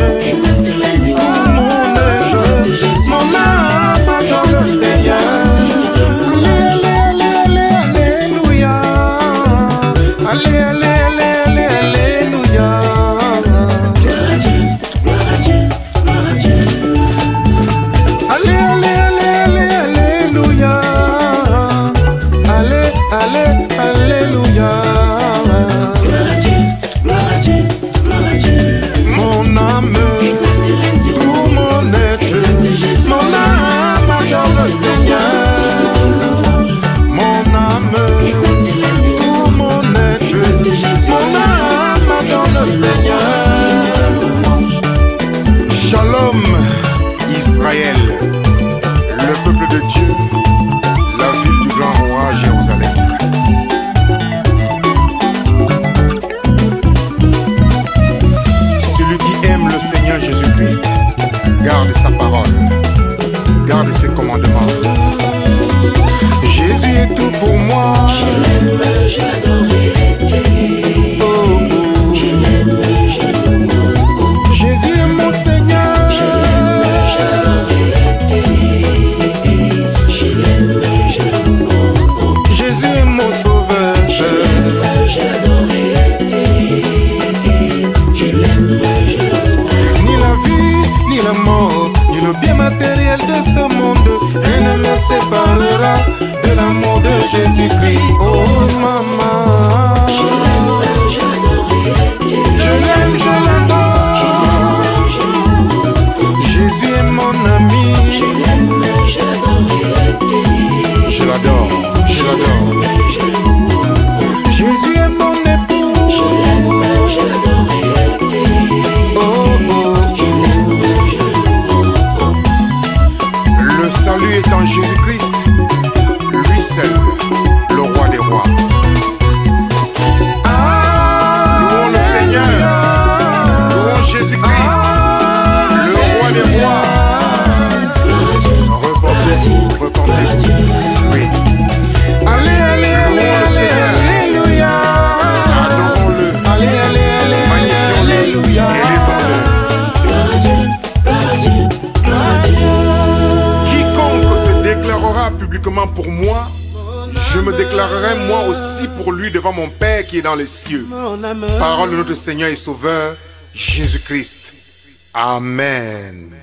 Shalom, Israël, le peuple de Dieu, la ville du grand roi Jérusalem. Celui qui aime le Seigneur Jésus-Christ, garde sa parole, garde ses commandements. Jésus est tout pour moi. Je l'aime, je l'adorerai. Oh, oh. Je l'aime, je l'aime. Jésus est mon Seigneur. Je l'aime, je l'adorerai. Je l'aime, je l'aime. Jésus est mon sauveur. Je l'aime, je l'adorerai. Je l'aime, je l'aime. Ni la vie, ni la mort, ni le bien matériel de ce monde, rien ne me séparera de l'amour de Jésus-Christ. Oh maman, Je l'aime, je l'adorerai. je l'aime, je l'adore. Jésus est mon ami. Je l'aime, je l'adorerai. Je l'adore, je l'adore. Jésus est mon époux. Je l'aime, je l'adorerai. Oh, oh. Je l'aime, je l'aime. Le salut est en Jésus-Christ, lui seul, le roi des rois. Louons le Seigneur, louons Jésus-Christ, le roi des rois. Repentez-vous, repentez-vous. Oui. Allez, allez, allez, allez, alléluia. Adorons-le. Allez, allez, allez, magnifions-le, alléluia. Quiconque se déclarera publiquement pour moi, je me déclarerai moi aussi pour lui devant mon Père qui est dans les cieux. Parole de notre Seigneur et Sauveur, Jésus-Christ. Amen.